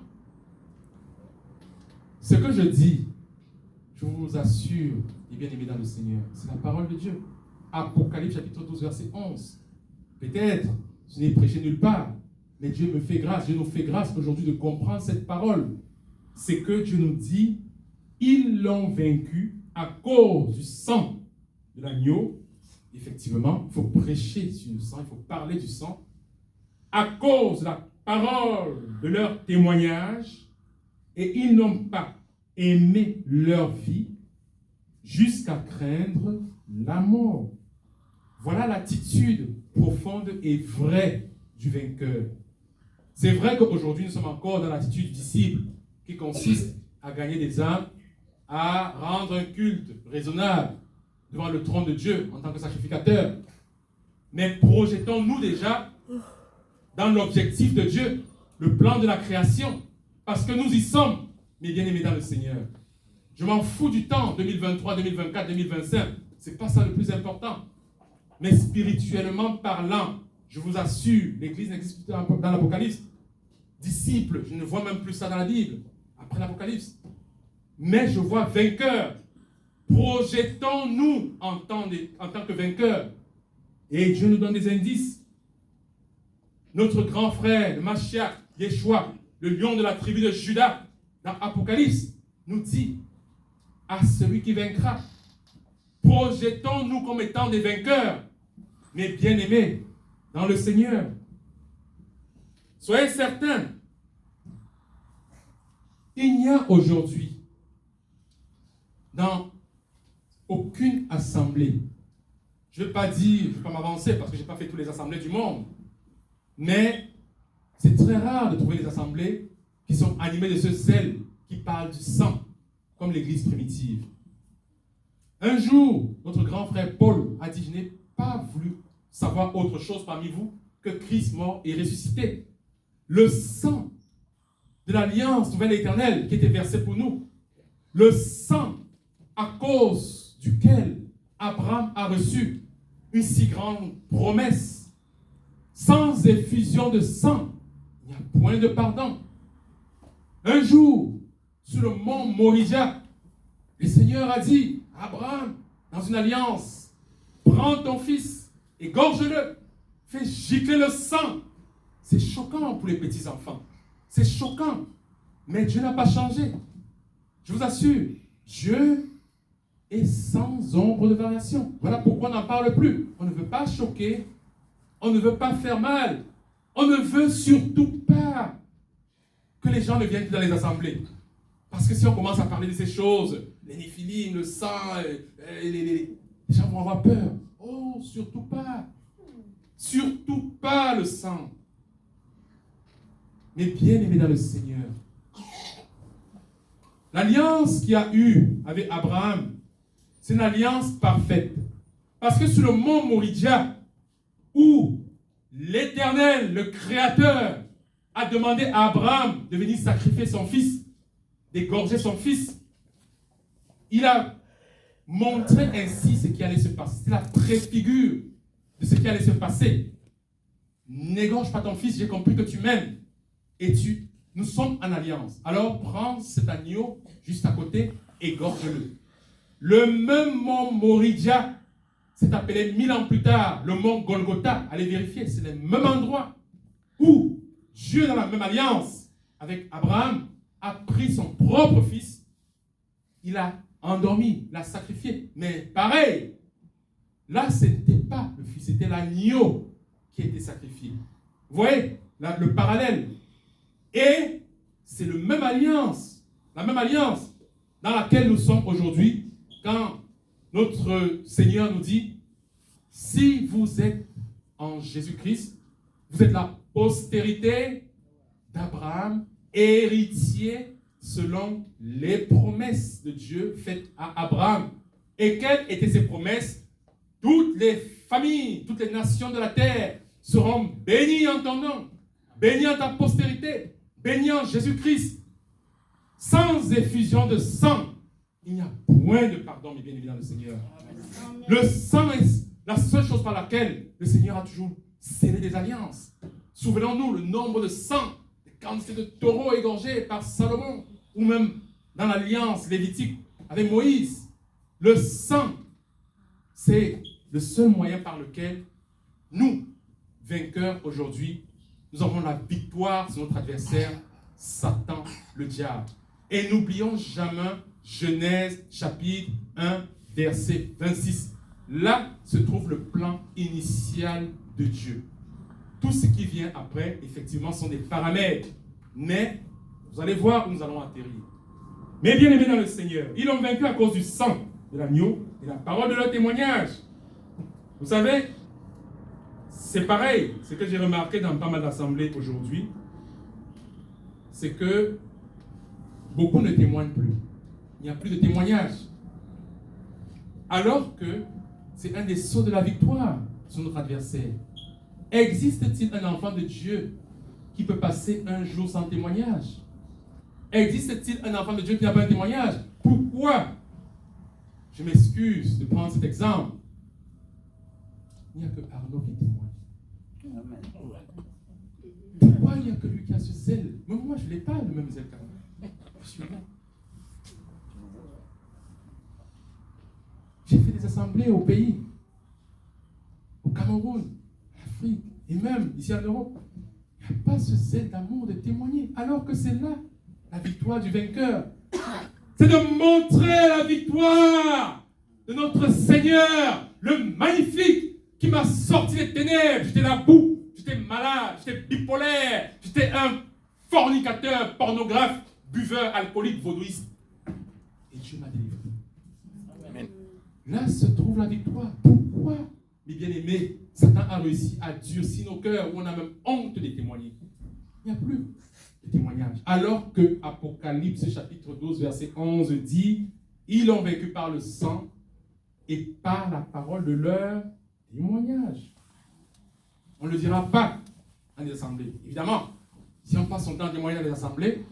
A: Ce que je dis, je vous assure, et bien aimé dans le Seigneur, c'est la parole de Dieu. Apocalypse chapitre 12, verset 11. Peut-être, je n'ai prêché nulle part, mais Dieu me fait grâce, Dieu nous fait grâce aujourd'hui de comprendre cette parole. C'est que Dieu nous dit, ils l'ont vaincu à cause du sang de l'agneau. Effectivement, il faut prêcher sur le sang, il faut parler du sang. À cause de la parole de leur témoignage, et ils n'ont pas aimé leur vie jusqu'à craindre la mort. Voilà l'attitude profonde et vraie du vainqueur. C'est vrai qu'aujourd'hui, nous sommes encore dans l'attitude du disciple qui consiste à gagner des âmes, à rendre un culte raisonnable devant le trône de Dieu en tant que sacrificateur. Mais projetons-nous déjà dans l'objectif de Dieu, le plan de la création, parce que nous y sommes, mes bien-aimés dans le Seigneur. Je m'en fous du temps, 2023, 2024, 2025, c'est pas ça le plus important. Mais spirituellement parlant, je vous assure, l'Église n'existe plus dans l'Apocalypse. Disciples, je ne vois même plus ça dans la Bible, après l'Apocalypse. Mais je vois vainqueurs. Projetons-nous en tant que vainqueurs. Et Dieu nous donne des indices. Notre grand frère, le Mashiach, Yeshua, le lion de la tribu de Juda, dans Apocalypse, nous dit à celui qui vaincra. Projetons-nous comme étant des vainqueurs, mais bien-aimés dans le Seigneur. Soyez certains, il n'y a aujourd'hui dans aucune assemblée, je ne vais pas dire, je ne vais pas m'avancer parce que je n'ai pas fait toutes les assemblées du monde, mais c'est très rare de trouver des assemblées qui sont animées de ce zèle qui parle du sang, comme l'Église primitive. Un jour, notre grand frère Paul a dit, je n'ai pas voulu savoir autre chose parmi vous que Christ mort et ressuscité. Le sang de l'alliance nouvelle et éternelle qui était versé pour nous. Le sang à cause duquel Abraham a reçu une si grande promesse. Sans effusion de sang, il n'y a point de pardon. Un jour, sur le mont Moria, le Seigneur a dit à Abraham, dans une alliance, prends ton fils, égorge-le, fais gicler le sang. C'est choquant pour les petits enfants. C'est choquant. Mais Dieu n'a pas changé. Je vous assure, Dieu est sans ombre de variation. Voilà pourquoi on n'en parle plus. On ne veut pas choquer. On ne veut pas faire mal. On ne veut surtout pas que les gens ne viennent plus dans les assemblées. Parce que si on commence à parler de ces choses, les néphilim, le sang, les gens vont avoir peur. Oh, surtout pas. Surtout pas le sang. Mais bien aimé dans le Seigneur. L'alliance qu'il y a eu avec Abraham, c'est une alliance parfaite. Parce que sur le mont Moria, où l'Éternel, le Créateur, a demandé à Abraham de venir sacrifier son fils, d'égorger son fils, il a montré ainsi ce qui allait se passer. C'est la préfigure de ce qui allait se passer. N'égorge pas ton fils, j'ai compris que tu m'aimes. Et nous sommes en alliance. Alors prends cet agneau juste à côté, égorge-le. Le même mont Moria s'est appelé 1000 ans plus tard le mont Golgotha. Allez vérifier, c'est le même endroit où Dieu, dans la même alliance avec Abraham, a pris son propre fils. Il l'a endormi, l'a sacrifié. Mais pareil, là, ce n'était pas le fils, c'était l'agneau qui a été sacrifié. Vous voyez là, le parallèle. Et c'est la même alliance dans laquelle nous sommes aujourd'hui, quand notre Seigneur nous dit, si vous êtes en Jésus-Christ, vous êtes la postérité d'Abraham, héritier selon les promesses de Dieu faites à Abraham. Et quelles étaient ces promesses? Toutes les familles, toutes les nations de la terre seront bénis en ton nom, bénis en ta postérité, bénis en Jésus-Christ. Sans effusion de sang, il n'y a point de pardon, mes bien-aimés dans le Seigneur. Le sang est la seule chose par laquelle le Seigneur a toujours scellé des alliances. Souvenons-nous le nombre de sang, les quantités de taureaux égorgés par Salomon, ou même dans l'alliance lévitique avec Moïse. Le sang, c'est le seul moyen par lequel nous, vainqueurs aujourd'hui, nous avons la victoire sur notre adversaire, Satan, le diable. Et n'oublions jamais Genèse chapitre 1, verset 26. Là se trouve le plan initial de Dieu. Tout ce qui vient après, effectivement, sont des paramètres. Mais vous allez voir où nous allons atterrir. Mais bien aimés dans le Seigneur, ils l'ont vaincu à cause du sang de l'agneau et la parole de leur témoignage. Vous savez, c'est pareil. Ce que j'ai remarqué dans pas mal d'assemblées aujourd'hui, c'est que beaucoup ne témoignent plus. Il n'y a plus de témoignage. Alors que c'est un des sceaux de la victoire sur notre adversaire. Existe-t-il un enfant de Dieu qui peut passer un jour sans témoignage? Existe-t-il un enfant de Dieu qui n'a pas un témoignage? Pourquoi? Je m'excuse de prendre cet exemple. Il n'y a que Arnaud qui témoigne. Pourquoi il n'y a que lui qui a ce zèle? Même moi, je ne l'ai pas, le même zèle qu'Arnaud. Je suis là. J'ai fait des assemblées au pays, au Cameroun, en Afrique, et même ici en Europe. Il n'y a pas ce zèle d'amour de témoigner, alors que c'est là la victoire du vainqueur. C'est de montrer la victoire de notre Seigneur, le magnifique, qui m'a sorti des ténèbres. J'étais la boue, j'étais malade, j'étais bipolaire, j'étais un fornicateur, pornographe, buveur, alcoolique, vaudouiste. Et Dieu m'a délivré. Amen. Là se trouve la victoire. Pourquoi, mes bien-aimés, Satan a réussi à durcir nos cœurs où on a même honte de témoigner? Il n'y a plus de témoignage. Alors que Apocalypse chapitre 12 verset 11 dit, ils l'ont vaincu par le sang et par la parole de leur témoignage. On ne le dira pas dans les assemblées. Évidemment, si on passe son temps à témoigner dans les assemblées,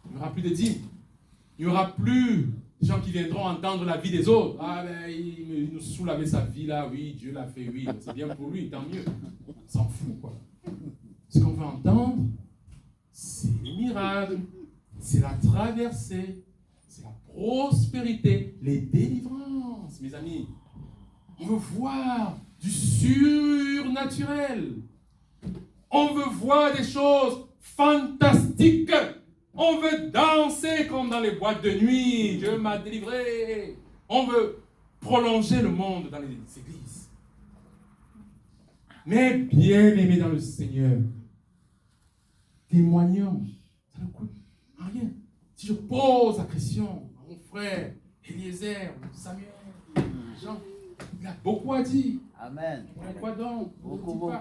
A: il n'y aura plus de dîmes. Il n'y aura plus de gens qui viendront entendre la vie des autres. Ah ben, il nous saoule avec sa vie là, oui, Dieu l'a fait, oui, c'est bien pour lui, tant mieux. On s'en fout, quoi. Ce qu'on veut entendre, c'est les miracles, c'est la traversée, c'est la prospérité, les délivrances, mes amis. On veut voir du surnaturel. On veut voir des choses fantastiques. On veut danser comme dans les boîtes de nuit. Dieu m'a délivré. On veut prolonger le monde dans les églises. Mais bien aimés dans le Seigneur, témoignons. Ça ne coûte rien. Si je pose la question à mon frère Eliezer, Samuel, Jean, il a beaucoup à dire.
B: Amen.
A: Pourquoi donc?
B: Beaucoup.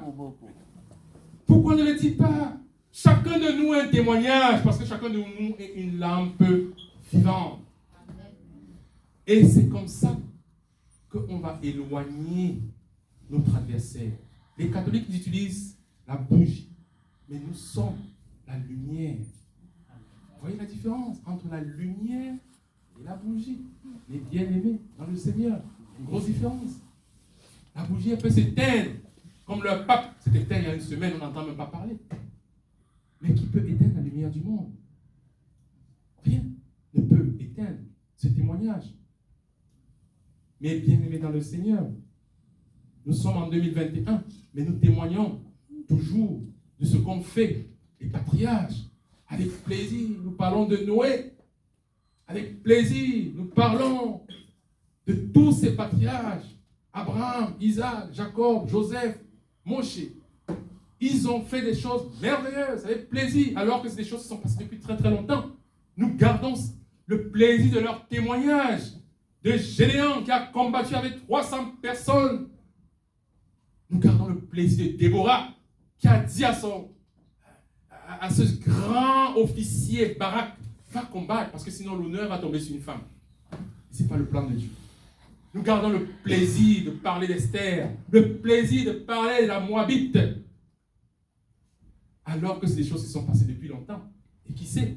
A: Pourquoi ne le dit pas? Chacun de nous a un témoignage, parce que chacun de nous est une lampe vivante. Et c'est comme ça qu'on va éloigner notre adversaire. Les catholiques utilisent la bougie, mais nous sommes la lumière. Vous voyez la différence entre la lumière et la bougie? Les bien-aimés dans le Seigneur, une grosse différence. La bougie, elle peut s'éteindre, comme le pape s'est éteint il y a une semaine, on n'entend même pas parler. Mais qui peut éteindre la lumière du monde? Rien ne peut éteindre ce témoignage. Mais bien aimés dans le Seigneur, nous sommes en 2021, mais nous témoignons toujours de ce qu'ont fait les patriarches. Avec plaisir, nous parlons de Noé. Avec plaisir, nous parlons de tous ces patriarches. Abraham, Isaac, Jacob, Joseph, Moshe. Ils ont fait des choses merveilleuses, avec plaisir, alors que c'est des choses qui sont passées depuis très très longtemps. Nous gardons le plaisir de leur témoignage. De Gédéon qui a combattu avec 300 personnes. Nous gardons le plaisir de Déborah qui a dit à ce grand officier Barak, va combattre parce que sinon l'honneur va tomber sur une femme. Ce n'est pas le plan de Dieu. Nous gardons le plaisir de parler d'Esther, le plaisir de parler de la Moabite, alors que ces choses se sont passées depuis longtemps. Et qui sait,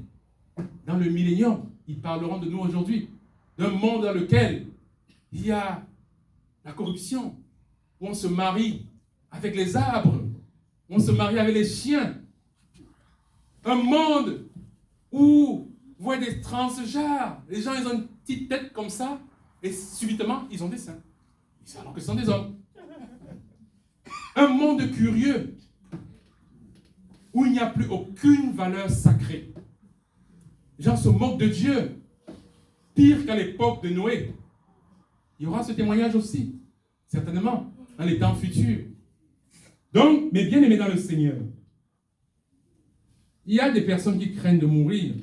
A: dans le millénium, ils parleront de nous aujourd'hui, d'un monde dans lequel il y a la corruption, où on se marie avec les arbres, où on se marie avec les chiens. Un monde où vous voyez des transgenres. Les gens, ils ont une petite tête comme ça, et subitement, ils ont des seins. Alors que ce sont des hommes. Un monde curieux, où il n'y a plus aucune valeur sacrée. Les gens se moquent de Dieu. Pire qu'à l'époque de Noé. Il y aura ce témoignage aussi, certainement, dans les temps futurs. Donc, mes bien-aimés dans le Seigneur, il y a des personnes qui craignent de mourir.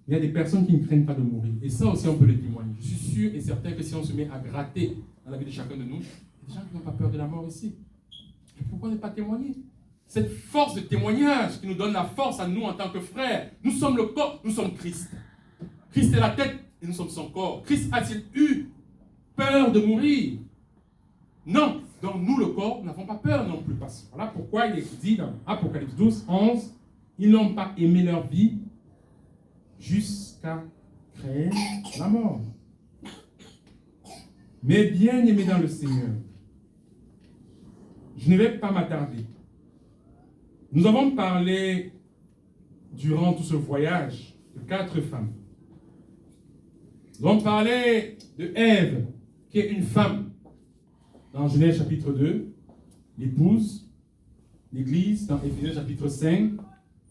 A: Il y a des personnes qui ne craignent pas de mourir. Et ça aussi, on peut le témoigner. Je suis sûr et certain que si on se met à gratter dans la vie de chacun de nous, il y a des gens qui n'ont pas peur de la mort ici. Et pourquoi ne pas témoigner? Cette force de témoignage qui nous donne la force à nous en tant que frères. Nous sommes le corps, nous sommes Christ. Christ est la tête et nous sommes son corps. Christ a-t-il eu peur de mourir? Non. Donc nous, le corps, nous n'avons pas peur non plus. Voilà pourquoi il est dit dans Apocalypse 12, 11, ils n'ont pas aimé leur vie jusqu'à créer la mort. Mais bien aimés dans le Seigneur, je ne vais pas m'attarder. Nous avons parlé durant tout ce voyage de 4 femmes. Nous avons parlé de Ève, qui est une femme, dans Genèse chapitre 2, l'épouse, l'Église, dans Éphésiens chapitre 5.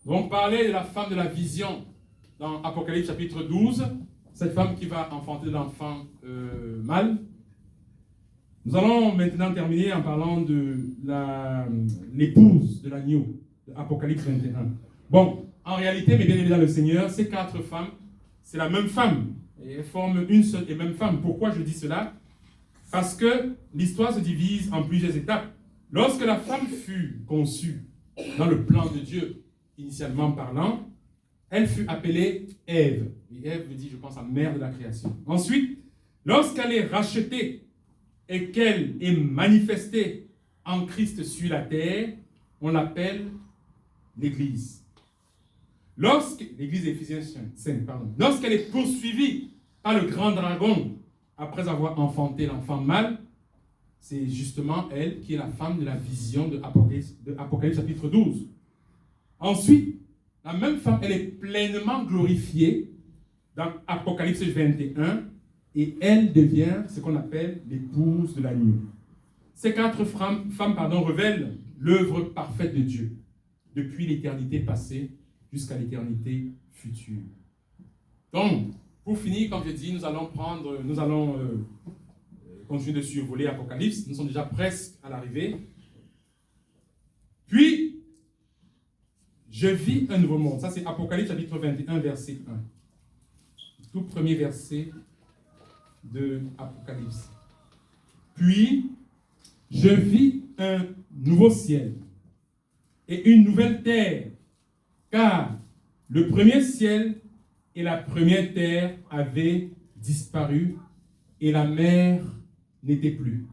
A: Nous avons parlé de la femme de la vision, dans Apocalypse chapitre 12, cette femme qui va enfanter l'enfant mâle. Nous allons maintenant terminer en parlant de l'épouse de l'agneau, de Apocalypse 21. Bon, en réalité, mes bien-aimés dans le Seigneur, ces 4 femmes, c'est la même femme. Et elles forment une seule et même femme. Pourquoi je dis cela? Parce que l'histoire se divise en plusieurs étapes. Lorsque la femme fut conçue dans le plan de Dieu, initialement parlant, elle fut appelée Ève. Et Ève veut dire, je pense, la mère de la création. Ensuite, lorsqu'elle est rachetée et qu'elle est manifestée en Christ sur la terre, on l'appelle l'Église. L'Église d'Éphésiens 5, lorsqu'elle est poursuivie par le grand dragon, après avoir enfanté l'enfant mâle, c'est justement elle qui est la femme de la vision de Apocalypse chapitre 12. Ensuite, la même femme, elle est pleinement glorifiée dans Apocalypse 21 et elle devient ce qu'on appelle l'épouse de l'agneau. Ces 4 femmes révèlent l'œuvre parfaite de Dieu depuis l'éternité passée jusqu'à l'éternité future. Donc, pour finir, comme je dis, nous allons continuer de survoler Apocalypse. Nous sommes déjà presque à l'arrivée. Puis, je vis un nouveau monde. Ça, c'est Apocalypse chapitre 21, verset 1. Tout premier verset de Apocalypse. Puis, je vis un nouveau ciel et une nouvelle terre, car le premier ciel et la première terre avaient disparu et la mer n'était plus.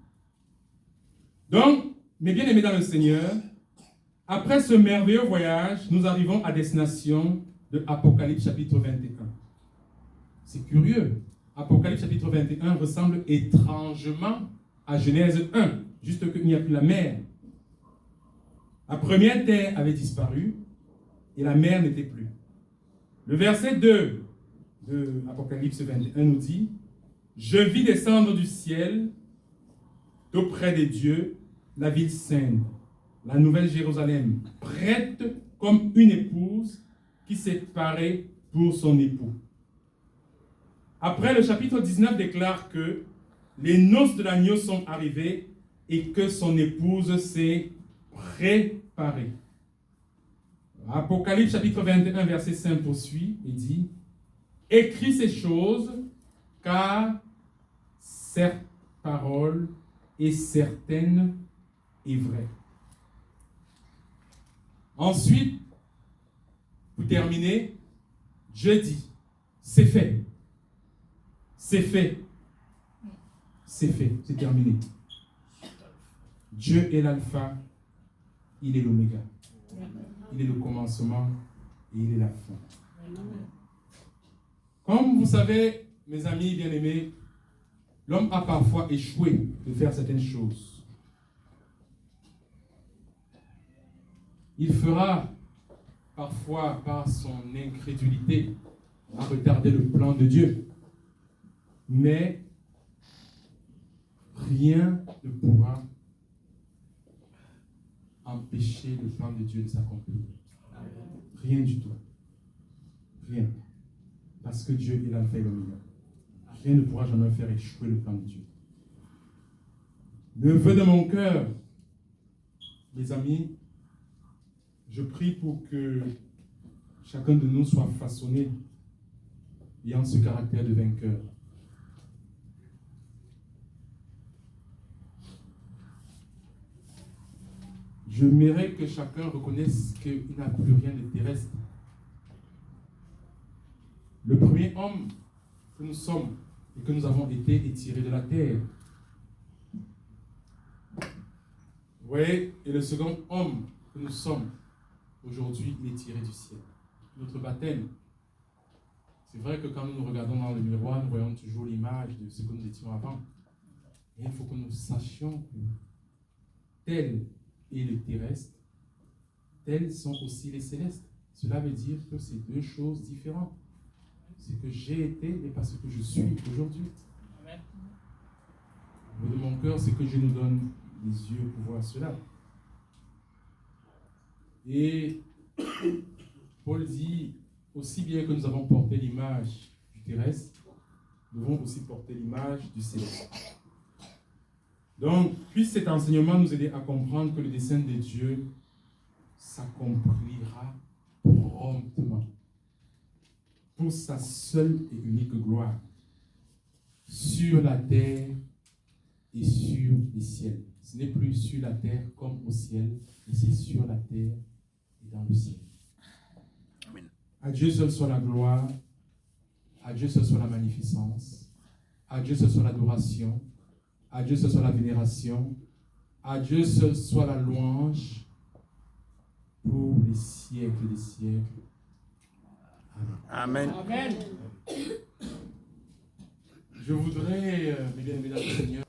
A: Donc, mes bien-aimés dans le Seigneur, après ce merveilleux voyage, nous arrivons à destination de Apocalypse chapitre 21. C'est curieux. Apocalypse chapitre 21 ressemble étrangement à Genèse 1, juste qu'il n'y a plus la mer. La première terre avait disparu et la mer n'était plus. Le verset 2 de Apocalypse 21 nous dit « Je vis descendre du ciel, d'auprès des dieux, la ville sainte, la nouvelle Jérusalem, prête comme une épouse qui s'est parée pour son époux. » Après, le chapitre 19 déclare que les noces de l'agneau sont arrivées et que son épouse s'est préparée. Apocalypse chapitre 21, verset 5 poursuit et dit « Écris ces choses, car cette parole est certaine et vraie. » Ensuite, pour terminer, je dis, c'est fait. C'est fait. c'est fait, c'est terminé. Dieu est l'alpha, il est l'oméga. Il est le commencement et il est la fin. Comme vous savez, mes amis bien-aimés, l'homme a parfois échoué de faire certaines choses. Il fera parfois, par son incrédulité, à retarder le plan de Dieu. Mais rien ne pourra empêcher le plan de Dieu de s'accomplir. Rien du tout. Rien. Parce que Dieu est l'alpha et l'oméga. Rien ne pourra jamais faire échouer le plan de Dieu. Le vœu de mon cœur, mes amis, je prie pour que chacun de nous soit façonné ayant ce caractère de vainqueur. J'aimerais que chacun reconnaisse qu'il n'a plus rien de terrestre. Le premier homme que nous sommes et que nous avons été est tiré de la terre. Vous voyez, et le second homme que nous sommes aujourd'hui, il est tiré du ciel. Notre baptême, c'est vrai que quand nous nous regardons dans le miroir, nous voyons toujours l'image de ce que nous étions avant. Et il faut que nous sachions que tel est le terrestre, tels sont aussi les célestes. Cela veut dire que c'est deux choses différentes. Ce que j'ai été et pas ce que je suis aujourd'hui. Mais de mon cœur, c'est que Dieu nous donne les yeux pour voir cela. Et Paul dit, aussi bien que nous avons porté l'image du terrestre, nous devons aussi porter l'image du céleste. Donc, puisse cet enseignement nous aider à comprendre que le dessein de Dieu s'accomplira promptement, pour sa seule et unique gloire, sur la terre et sur les ciels. Ce n'est plus sur la terre comme au ciel, mais c'est sur la terre et dans le ciel. Amen. À Dieu seul soit la gloire, à Dieu seul soit la magnificence, à Dieu seul soit l'adoration, à Dieu seul soit la vénération, à Dieu seul soit la louange pour les siècles des siècles. Amen. Amen. Je voudrais, mes bien-aimés dans le Seigneur,